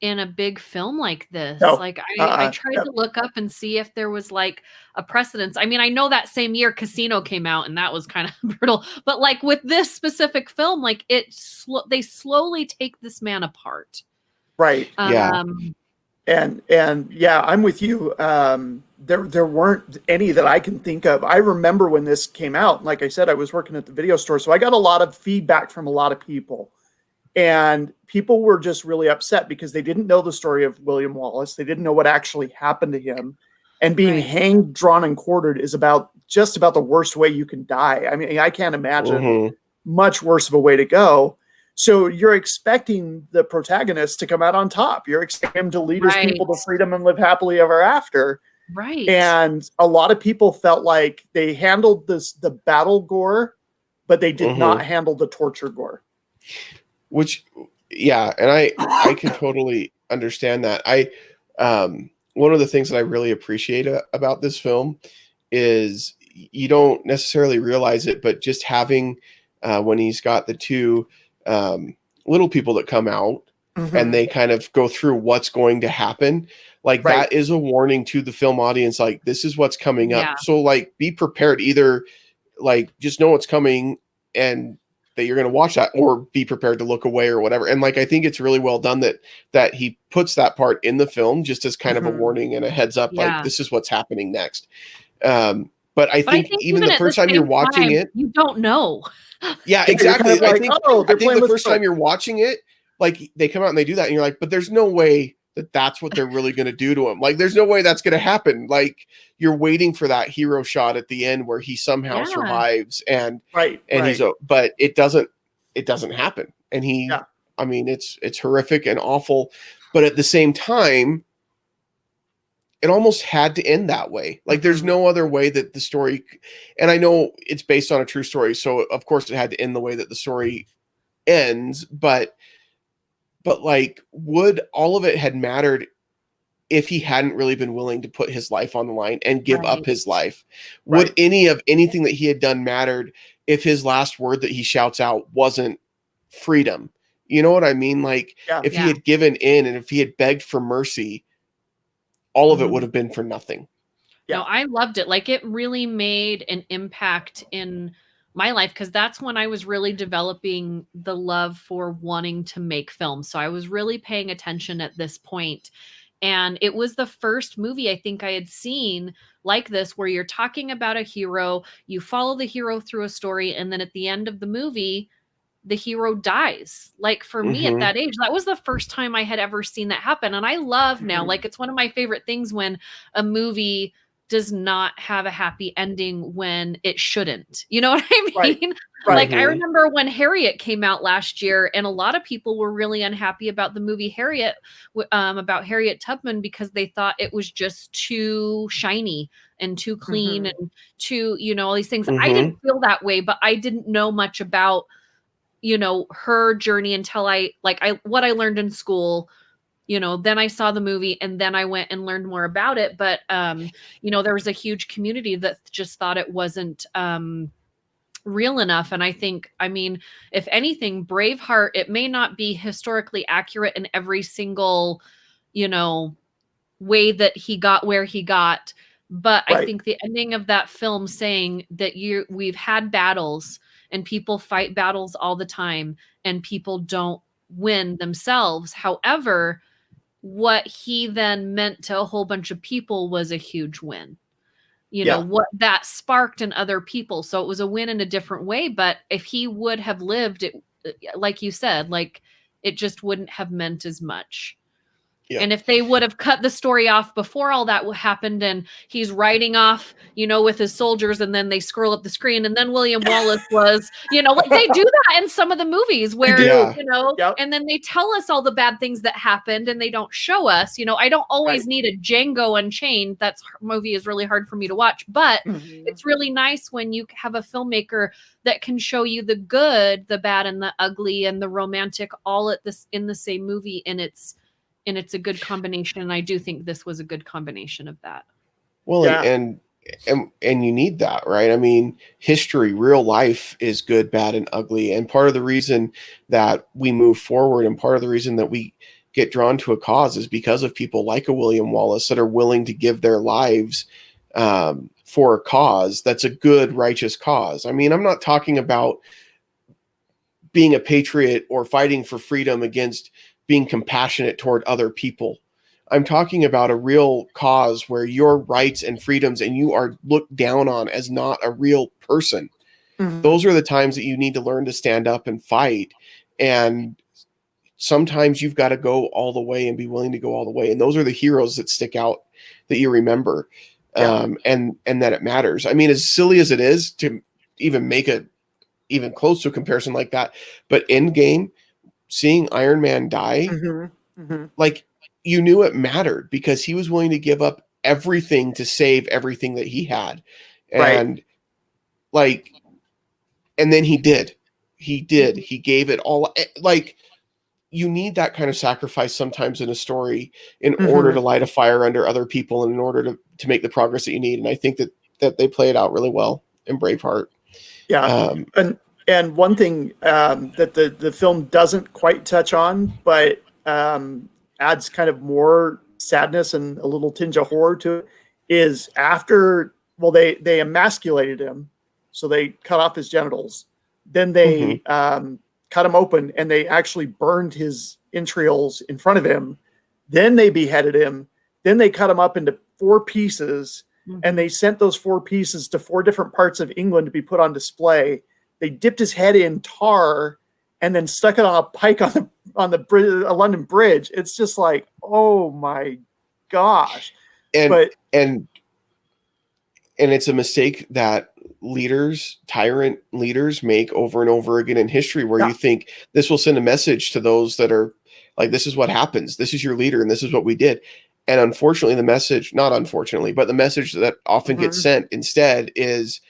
in a big film like this? No. Like I tried to look up and see if there was like a precedence. I mean, I know that same year Casino came out, and that was kind of brutal, but like with this specific film, like they slowly take this man apart. Right. Yeah. And yeah, I'm with you. There weren't any that I can think of. I remember when this came out, like I said, I was working at the video store, so I got a lot of feedback from a lot of people. And people were just really upset because they didn't know the story of William Wallace. They didn't know what actually happened to him. And being hanged, drawn, and quartered is just about the worst way you can die. I mean, I can't imagine much worse of a way to go. So you're expecting the protagonist to come out on top. You're expecting him to lead his people to freedom and live happily ever after. Right. And a lot of people felt like they handled the battle gore, but they did not handle the torture gore. Which, yeah, and I can totally understand that. One of the things that I really appreciate about this film is you don't necessarily realize it, but just having when he's got the two little people that come out and they kind of go through what's going to happen, like that is a warning to the film audience, like this is what's coming up. So like be prepared, either like just know what's coming and that you're going to watch that, or be prepared to look away or whatever. And like I think it's really well done that he puts that part in the film just as kind of a warning and a heads up, like this is what's happening next. But I think even the first time you're watching it, you don't know. Yeah, exactly. I think the first time you're watching it, like they come out and they do that, and you're like, but there's no way that's what they're really going to do to him. Like, there's no way that's going to happen. Like, you're waiting for that hero shot at the end where he somehow survives, and but it doesn't happen. And Yeah. I mean, it's horrific and awful, but at the same time, it almost had to end that way. Like there's no other way that the story, and I know it's based on a true story, so of course it had to end the way that the story ends, but like, would all of it had mattered if he hadn't really been willing to put his life on the line and give up his life? Would anything that he had done mattered if his last word that he shouts out wasn't freedom? You know what I mean? Like if he had given in and if he had begged for mercy, all of it would have been for nothing. No, I loved it. Like it really made an impact in my life because that's when I was really developing the love for wanting to make films. So I was really paying attention at this point. And it was the first movie I think I had seen like this, where you're talking about a hero, you follow the hero through a story, and then at the end of the movie, the hero dies. Like for me at that age, that was the first time I had ever seen that happen. And I love now, like it's one of my favorite things when a movie does not have a happy ending when it shouldn't. You know what I mean? Like I remember when Harriet came out last year, and a lot of people were really unhappy about the movie Harriet, about Harriet Tubman, because they thought it was just too shiny and too clean and too, you know, all these things. I didn't feel that way, but I didn't know much about, you know, her journey until what I learned in school, you know, then I saw the movie and then I went and learned more about it. But, you know, there was a huge community that just thought it wasn't, real enough. And I think, I mean, if anything, Braveheart, it may not be historically accurate in every single, you know, way that he got where he got. But I think the ending of that film saying that we've had battles and people fight battles all the time and people don't win themselves. However, what he then meant to a whole bunch of people was a huge win. You know, what that sparked in other people. So it was a win in a different way. But if he would have lived it, like you said, like it just wouldn't have meant as much. And if they would have cut the story off before all that happened and he's riding off, you know, with his soldiers, and then they scroll up the screen and then William Wallace was, you know, like they do that in some of the movies where, you know, and then they tell us all the bad things that happened and they don't show us, you know, I don't always need a Django Unchained. That movie is really hard for me to watch, but it's really nice when you have a filmmaker that can show you the good, the bad, and the ugly and the romantic all in the same movie. And it's a good combination. And I do think this was a good combination of that. Well, and you need that, right? I mean, history, real life is good, bad, and ugly. And part of the reason that we move forward and part of the reason that we get drawn to a cause is because of people like a William Wallace that are willing to give their lives for a cause that's a good, righteous cause. I mean, I'm not talking about being a patriot or fighting for freedom against being compassionate toward other people. I'm talking about a real cause where your rights and freedoms and you are looked down on as not a real person. Those are the times that you need to learn to stand up and fight. And sometimes you've got to go all the way and be willing to go all the way. And those are the heroes that stick out that you remember, and that it matters. I mean, as silly as it is to even make a even close to a comparison like that, but Endgame, seeing Iron Man die, like you knew it mattered because he was willing to give up everything to save everything that he had. And like, and then he did, he gave it all. Like you need that kind of sacrifice sometimes in a story in order to light a fire under other people and in order to make the progress that you need. And I think that they play it out really well in Braveheart. And one thing that the film doesn't quite touch on, but adds kind of more sadness and a little tinge of horror to it, is after, well, they emasculated him, so they cut off his genitals. Then they cut him open and they actually burned his entrails in front of him. Then they beheaded him. Then they cut him up into 4 pieces, and they sent those 4 pieces to 4 different parts of England to be put on display. They dipped his head in tar and then stuck it on a pike on the London Bridge. It's just like, oh my gosh! And it's a mistake that tyrant leaders make over and over again in history, where you think this will send a message to those that are like, this is what happens. This is your leader and this is what we did. And unfortunately, not unfortunately, but the message that often gets sent instead is,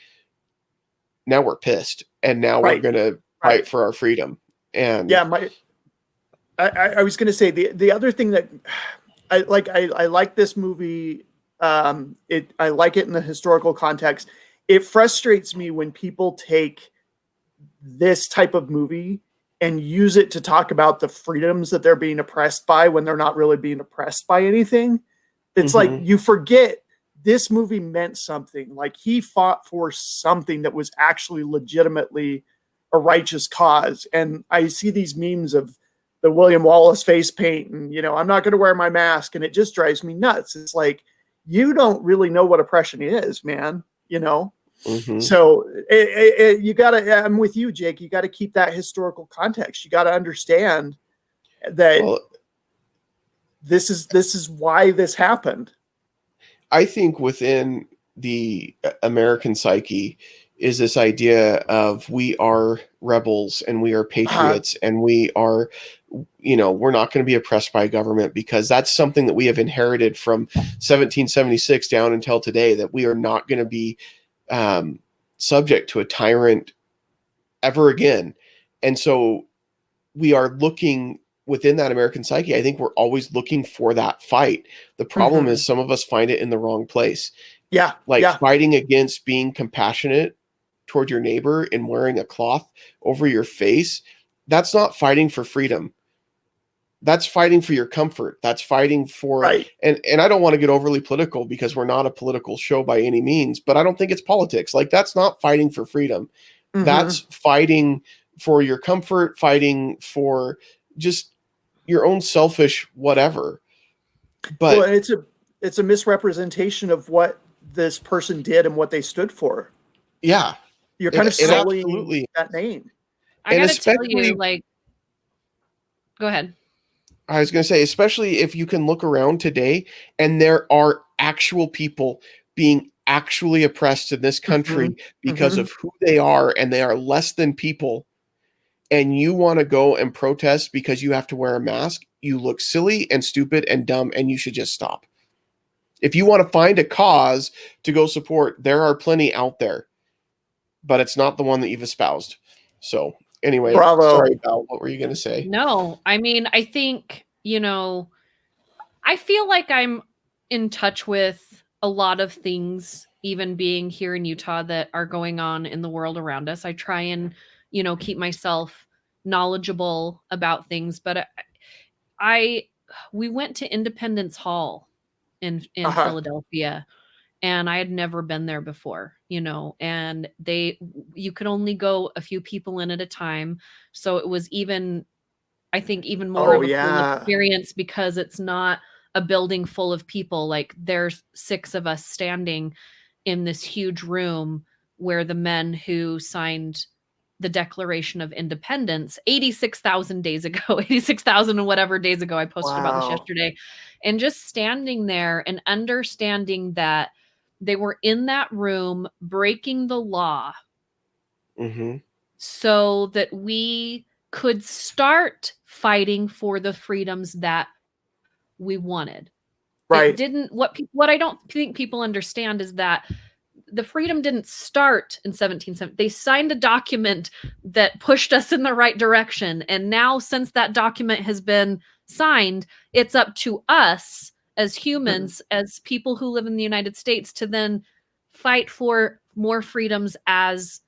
now we're pissed and now we're going to fight for our freedom. And I was going to say the other thing that I like this movie. I like it in the historical context. It frustrates me when people take this type of movie and use it to talk about the freedoms that they're being oppressed by when they're not really being oppressed by anything. It's like, you forget this movie meant something. Like, he fought for something that was actually legitimately a righteous cause. And I see these memes of the William Wallace face paint and, I'm not going to wear my mask. And it just drives me nuts. It's like, you don't really know what oppression is, man. So you gotta, I'm with you, Jake. You got to keep that historical context. You got to understand that this is why this happened. I think within the American psyche is this idea of, we are rebels and we are patriots and we are, we're not going to be oppressed by government, because that's something that we have inherited from 1776 down until today, that we are not going to be subject to a tyrant ever again. And so we are looking within that American psyche. I think we're always looking for that fight. The problem is some of us find it in the wrong place. Fighting against being compassionate toward your neighbor and wearing a cloth over your face. That's not fighting for freedom. That's fighting for your comfort. That's fighting for, and I don't want to get overly political, because we're not a political show by any means, but I don't think it's politics. Like, that's not fighting for freedom. That's fighting for your comfort, fighting for just your own selfish whatever. But it's a misrepresentation of what this person did and what they stood for. Yeah. You're kind of sullying that name. I gotta tell you, go ahead. I was going to say, especially if you can look around today and there are actual people being actually oppressed in this country because of who they are, and they are less than people, and you want to go and protest because you have to wear a mask, you look silly and stupid and dumb, and you should just stop. If you want to find a cause to go support, there are plenty out there, but it's not the one that you've espoused. So anyway, sorry, Val, what were you going to say? No, I mean, I think, I feel like I'm in touch with a lot of things, even being here in Utah, that are going on in the world around us. I try and, keep myself knowledgeable about things, but we went to Independence Hall in Philadelphia, and I had never been there before, and you could only go a few people in at a time. So it was even more of a cool experience, because it's not a building full of people. Like, there's 6 of us standing in this huge room where the men who signed the Declaration of Independence 86,000 days ago, 86,000 and whatever days ago, I posted about this yesterday, and just standing there and understanding that they were in that room breaking the law so that we could start fighting for the freedoms that we wanted. It didn't, what I don't think people understand is that the freedom didn't start in 1770. They signed a document that pushed us in the right direction. And now, since that document has been signed, it's up to us as humans, as people who live in the United States, to then fight for more freedoms as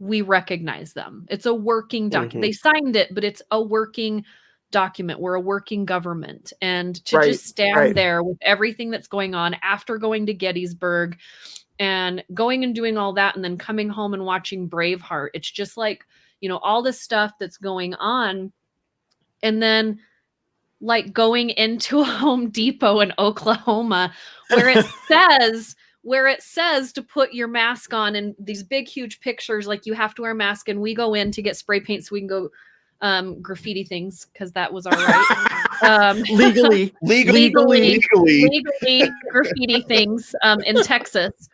we recognize them. It's a working document. They signed it, but it's a working document. We're a working government. And to just stand there with everything that's going on after going to Gettysburg and going and doing all that, and then coming home and watching Braveheart, it's just like, all this stuff that's going on. And then, like, going into a Home Depot in Oklahoma where it says to put your mask on, and these big, huge pictures, like, you have to wear a mask, and we go in to get spray paint so we can go graffiti things, because that was our right. legally graffiti things in Texas.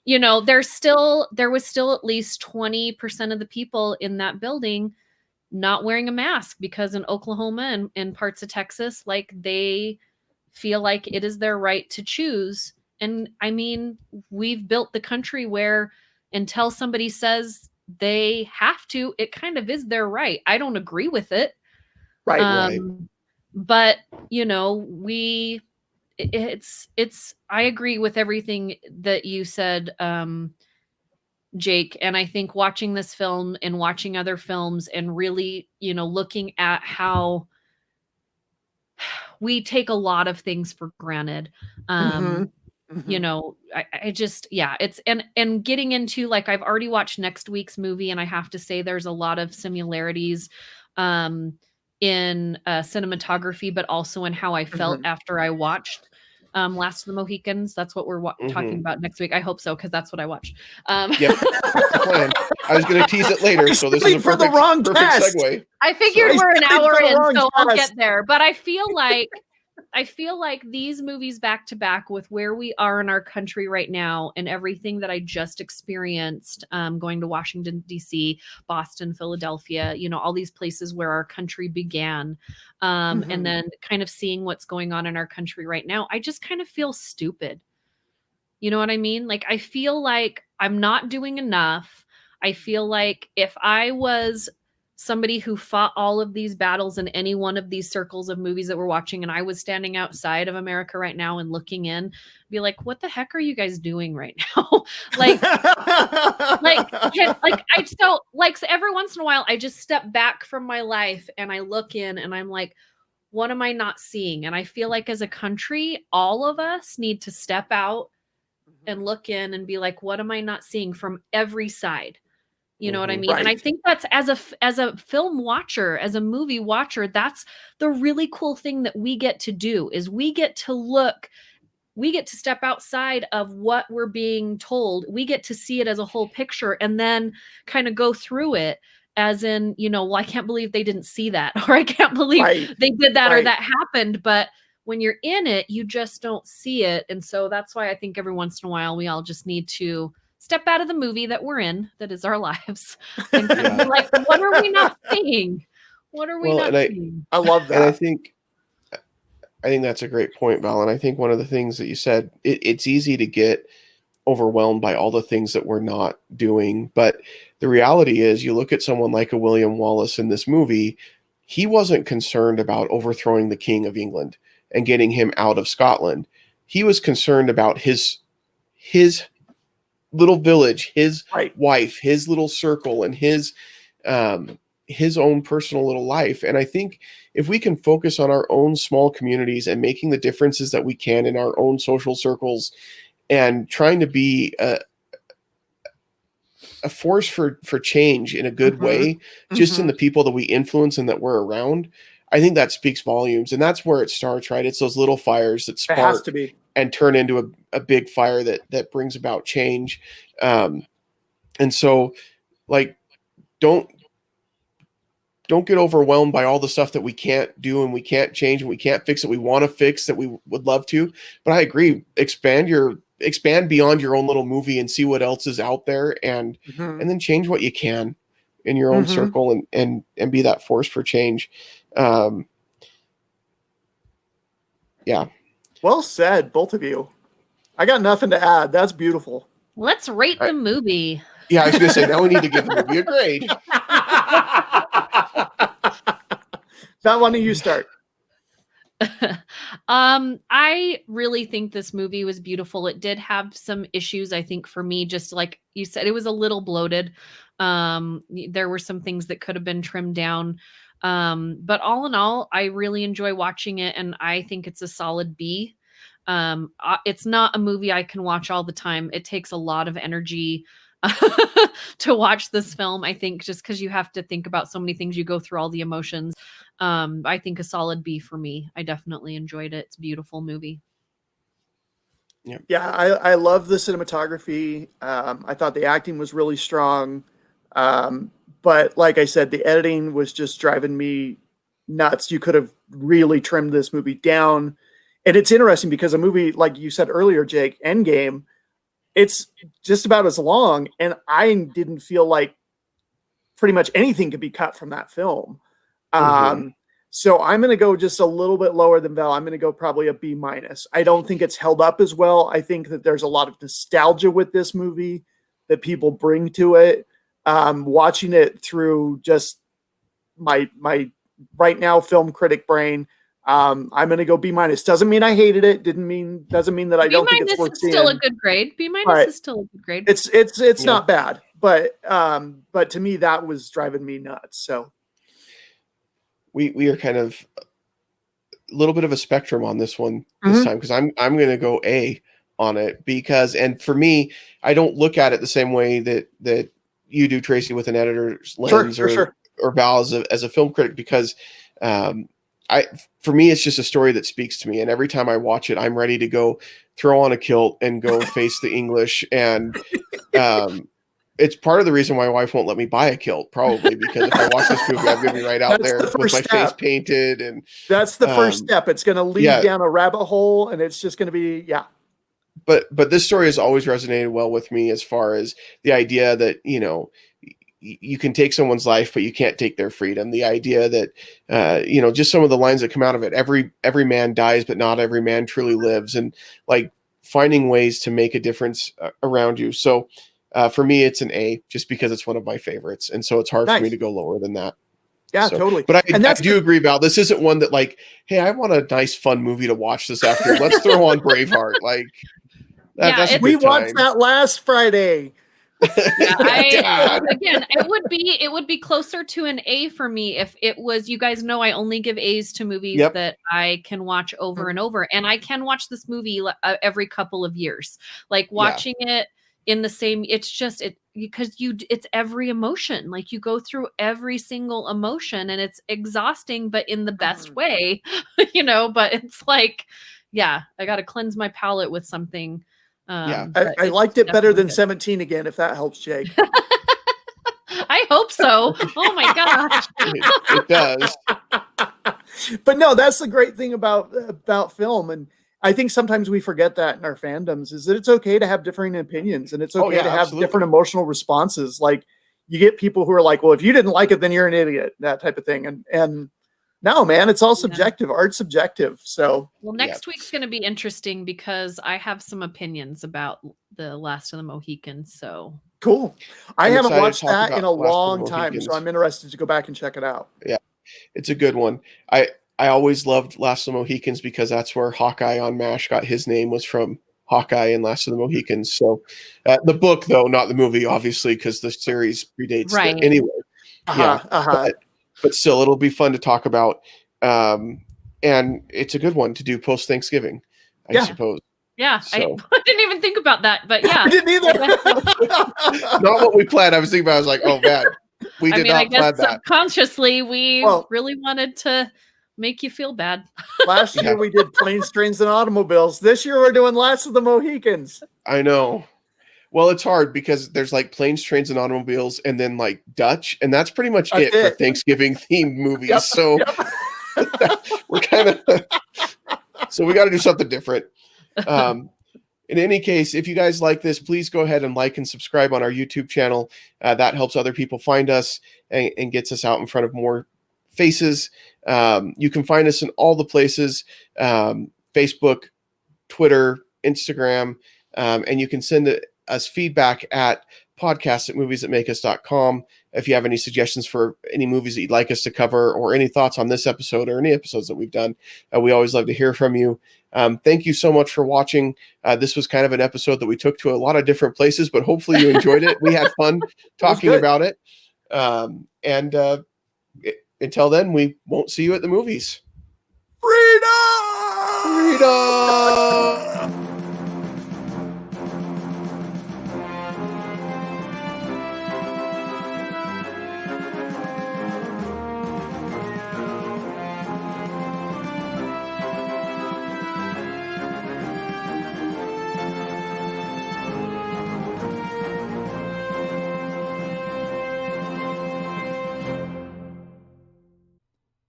you know, there was still at least 20% of the people in that building not wearing a mask, because in Oklahoma and in parts of Texas, like, they feel like it is their right to choose. And I mean, we've built the country where until somebody says they have to, it kind of is their right. I don't agree with it. Right. Right. But you know, it's I agree with everything that you said, Jake. And I think watching this film and watching other films and really, you know, looking at how we take a lot of things for granted. You know, I just, yeah, it's, and getting into, like, I've already watched next week's movie, and I have to say there's a lot of similarities in cinematography, but also in how I felt after I watched Last of the Mohicans. That's what we're talking about next week. I hope so, because that's what I watched. Yep, that's the plan. I was going to tease it later, so this is a perfect segue. I figured we're an hour in, so I'll get there. But I feel like these movies back to back with where we are in our country right now and everything that I just experienced, going to Washington, D.C., Boston, Philadelphia, you know, all these places where our country began, and then kind of seeing what's going on in our country right now, I just kind of feel stupid. You know what I mean? Like, I feel like I'm not doing enough. I feel like if I was somebody who fought all of these battles in any one of these circles of movies that we're watching, and I was standing outside of America right now and looking in, be like, what the heck are you guys doing right now? So every once in a while, I just step back from my life and I look in and I'm like, what am I not seeing? And I feel like as a country, all of us need to step out and look in and be like, what am I not seeing from every side? You know what I mean? Right. And I think that's, as a film watcher, as a movie watcher, that's the really cool thing that we get to do, is we get to step outside of what we're being told. We get to see it as a whole picture and then kind of go through it as in, you know, well, I can't believe they didn't see that, or I can't believe they did that, or that happened. But when you're in it, you just don't see it. And so that's why I think every once in a while, we all just need to step out of the movie that we're in, that is our lives, and kind of be like, what are we not seeing? What are we not seeing? I love that. And I think that's a great point, Val. And I think one of the things that you said, it's easy to get overwhelmed by all the things that we're not doing. But the reality is, you look at someone like a William Wallace in this movie, he wasn't concerned about overthrowing the King of England and getting him out of Scotland. He was concerned about his little village, his wife, his little circle, and his own personal little life. And I think if we can focus on our own small communities and making the differences that we can in our own social circles, and trying to be a force for change in a good way, just in the people that we influence and that we're around, I think that speaks volumes. And that's where it starts, right? It's those little fires that spark and turn into a big fire that brings about change. And so, like, don't get overwhelmed by all the stuff that we can't do and we can't change and we can't fix that we want to fix, that we would love to. But I agree, expand beyond your own little movie and see what else is out there, and then change what you can in your own circle, and be that force for change. Yeah. Well said, both of you. I got nothing to add. That's beautiful. Let's rate the movie. Yeah, I was going to say, now we need to give the movie a grade. Now, why don't you start? I really think this movie was beautiful. It did have some issues, I think, for me, just like you said, it was a little bloated. There were some things that could have been trimmed down. But all in all, I really enjoy watching it, and I think it's a solid B. It's not a movie I can watch all the time. It takes a lot of energy to watch this film, I think, just because you have to think about so many things. You go through all the emotions. I think a solid B for me. I definitely enjoyed it. It's a beautiful movie. Yeah, I love the cinematography. I thought the acting was really strong. But like I said, the editing was just driving me nuts. You could have really trimmed this movie down. And it's interesting because a movie, like you said earlier, Jake, Endgame, it's just about as long, and I didn't feel like pretty much anything could be cut from that film. So I'm going to go just a little bit lower than Val. I'm going to go probably a B-. I don't think it's held up as well. I think that there's a lot of nostalgia with this movie that people bring to it. Watching it through just my right now film critic brain, I'm going to go B-. Doesn't mean I hated it. Doesn't mean that I don't think it's worth seeing. Still a good grade. B- is still a good grade. It's not bad, but to me that was driving me nuts. So we are kind of a little bit of a spectrum on this one this time, because I'm going to go A on it, because, and for me, I don't look at it the same way that you do, Tracy, with an editor's lens, or Val as a film critic, because for me, it's just a story that speaks to me. And every time I watch it, I'm ready to go throw on a kilt and go face the English. And it's part of the reason my wife won't let me buy a kilt, probably, because if I watch this movie, I'm going to be right out there with my face painted. And that's the first step. It's going to lead down a rabbit hole, and it's just going to be, But this story has always resonated well with me, as far as the idea that, you know, you can take someone's life, but you can't take their freedom. The idea that, you know, just some of the lines that come out of it, every man dies, but not every man truly lives. And like finding ways to make a difference around you. So for me, it's an A, just because it's one of my favorites. And so it's hard for me to go lower than that. Yeah, totally. But I do agree, Val. This isn't one that, like, hey, I want a nice, fun movie to watch this afternoon. Let's throw on Braveheart. Like, that's we watched that last Friday. Again, it would be closer to an A for me if it was. You guys know I only give A's to movies that I can watch over and over, and I can watch this movie every couple of years. Like watching it in the same. It's just because it's every emotion. Like you go through every single emotion, and it's exhausting, but in the best way, you know. But it's like, I got to cleanse my palate with something. I liked it better than 17 again, if that helps, Jake. I hope so. Oh my gosh. It does. But no, that's the great thing about film. And I think sometimes we forget that in our fandoms, is that it's okay to have differing opinions, and it's okay to have different emotional responses. Like you get people who are like, well, if you didn't like it, then you're an idiot, that type of thing. And no, man, it's all subjective. Art's subjective. So, well, next week's going to be interesting because I have some opinions about The Last of the Mohicans. So cool. I haven't watched that in a long time, so I'm interested to go back and check it out. Yeah, it's a good one. I always loved Last of the Mohicans because that's where Hawkeye on MASH got his name, was from Hawkeye and Last of the Mohicans. So the book, though, not the movie, obviously, because the series predates it anyway. But still, it'll be fun to talk about. And it's a good one to do post-Thanksgiving, I suppose. Yeah, so. I didn't even think about that, but yeah. I didn't either. Not what we planned. I was thinking about, I was like, oh, man, we did not plan that. Subconsciously, we really wanted to make you feel bad. Last year, we did Planes, Trains, and Automobiles. This year, we're doing Last of the Mohicans. I know. Well, it's hard because there's like Planes, Trains, and Automobiles, and then like Dutch, and that's pretty much it for Thanksgiving themed movies. So we're kind of so we got to do something different. In any case, if you guys like this, please go ahead and like and subscribe on our YouTube channel. That helps other people find us and gets us out in front of more faces. You can find us in all the places: Facebook, Twitter, Instagram, and you can send us feedback at podcast@moviesthatmakeus.com. If you have any suggestions for any movies that you'd like us to cover, or any thoughts on this episode or any episodes that we've done, we always love to hear from you. Thank you so much for watching. This was kind of an episode that we took to a lot of different places, but hopefully you enjoyed it. We had fun talking about it. Until then, we won't see you at the movies. Freedom!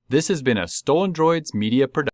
This has been a Stolen Droids Media production.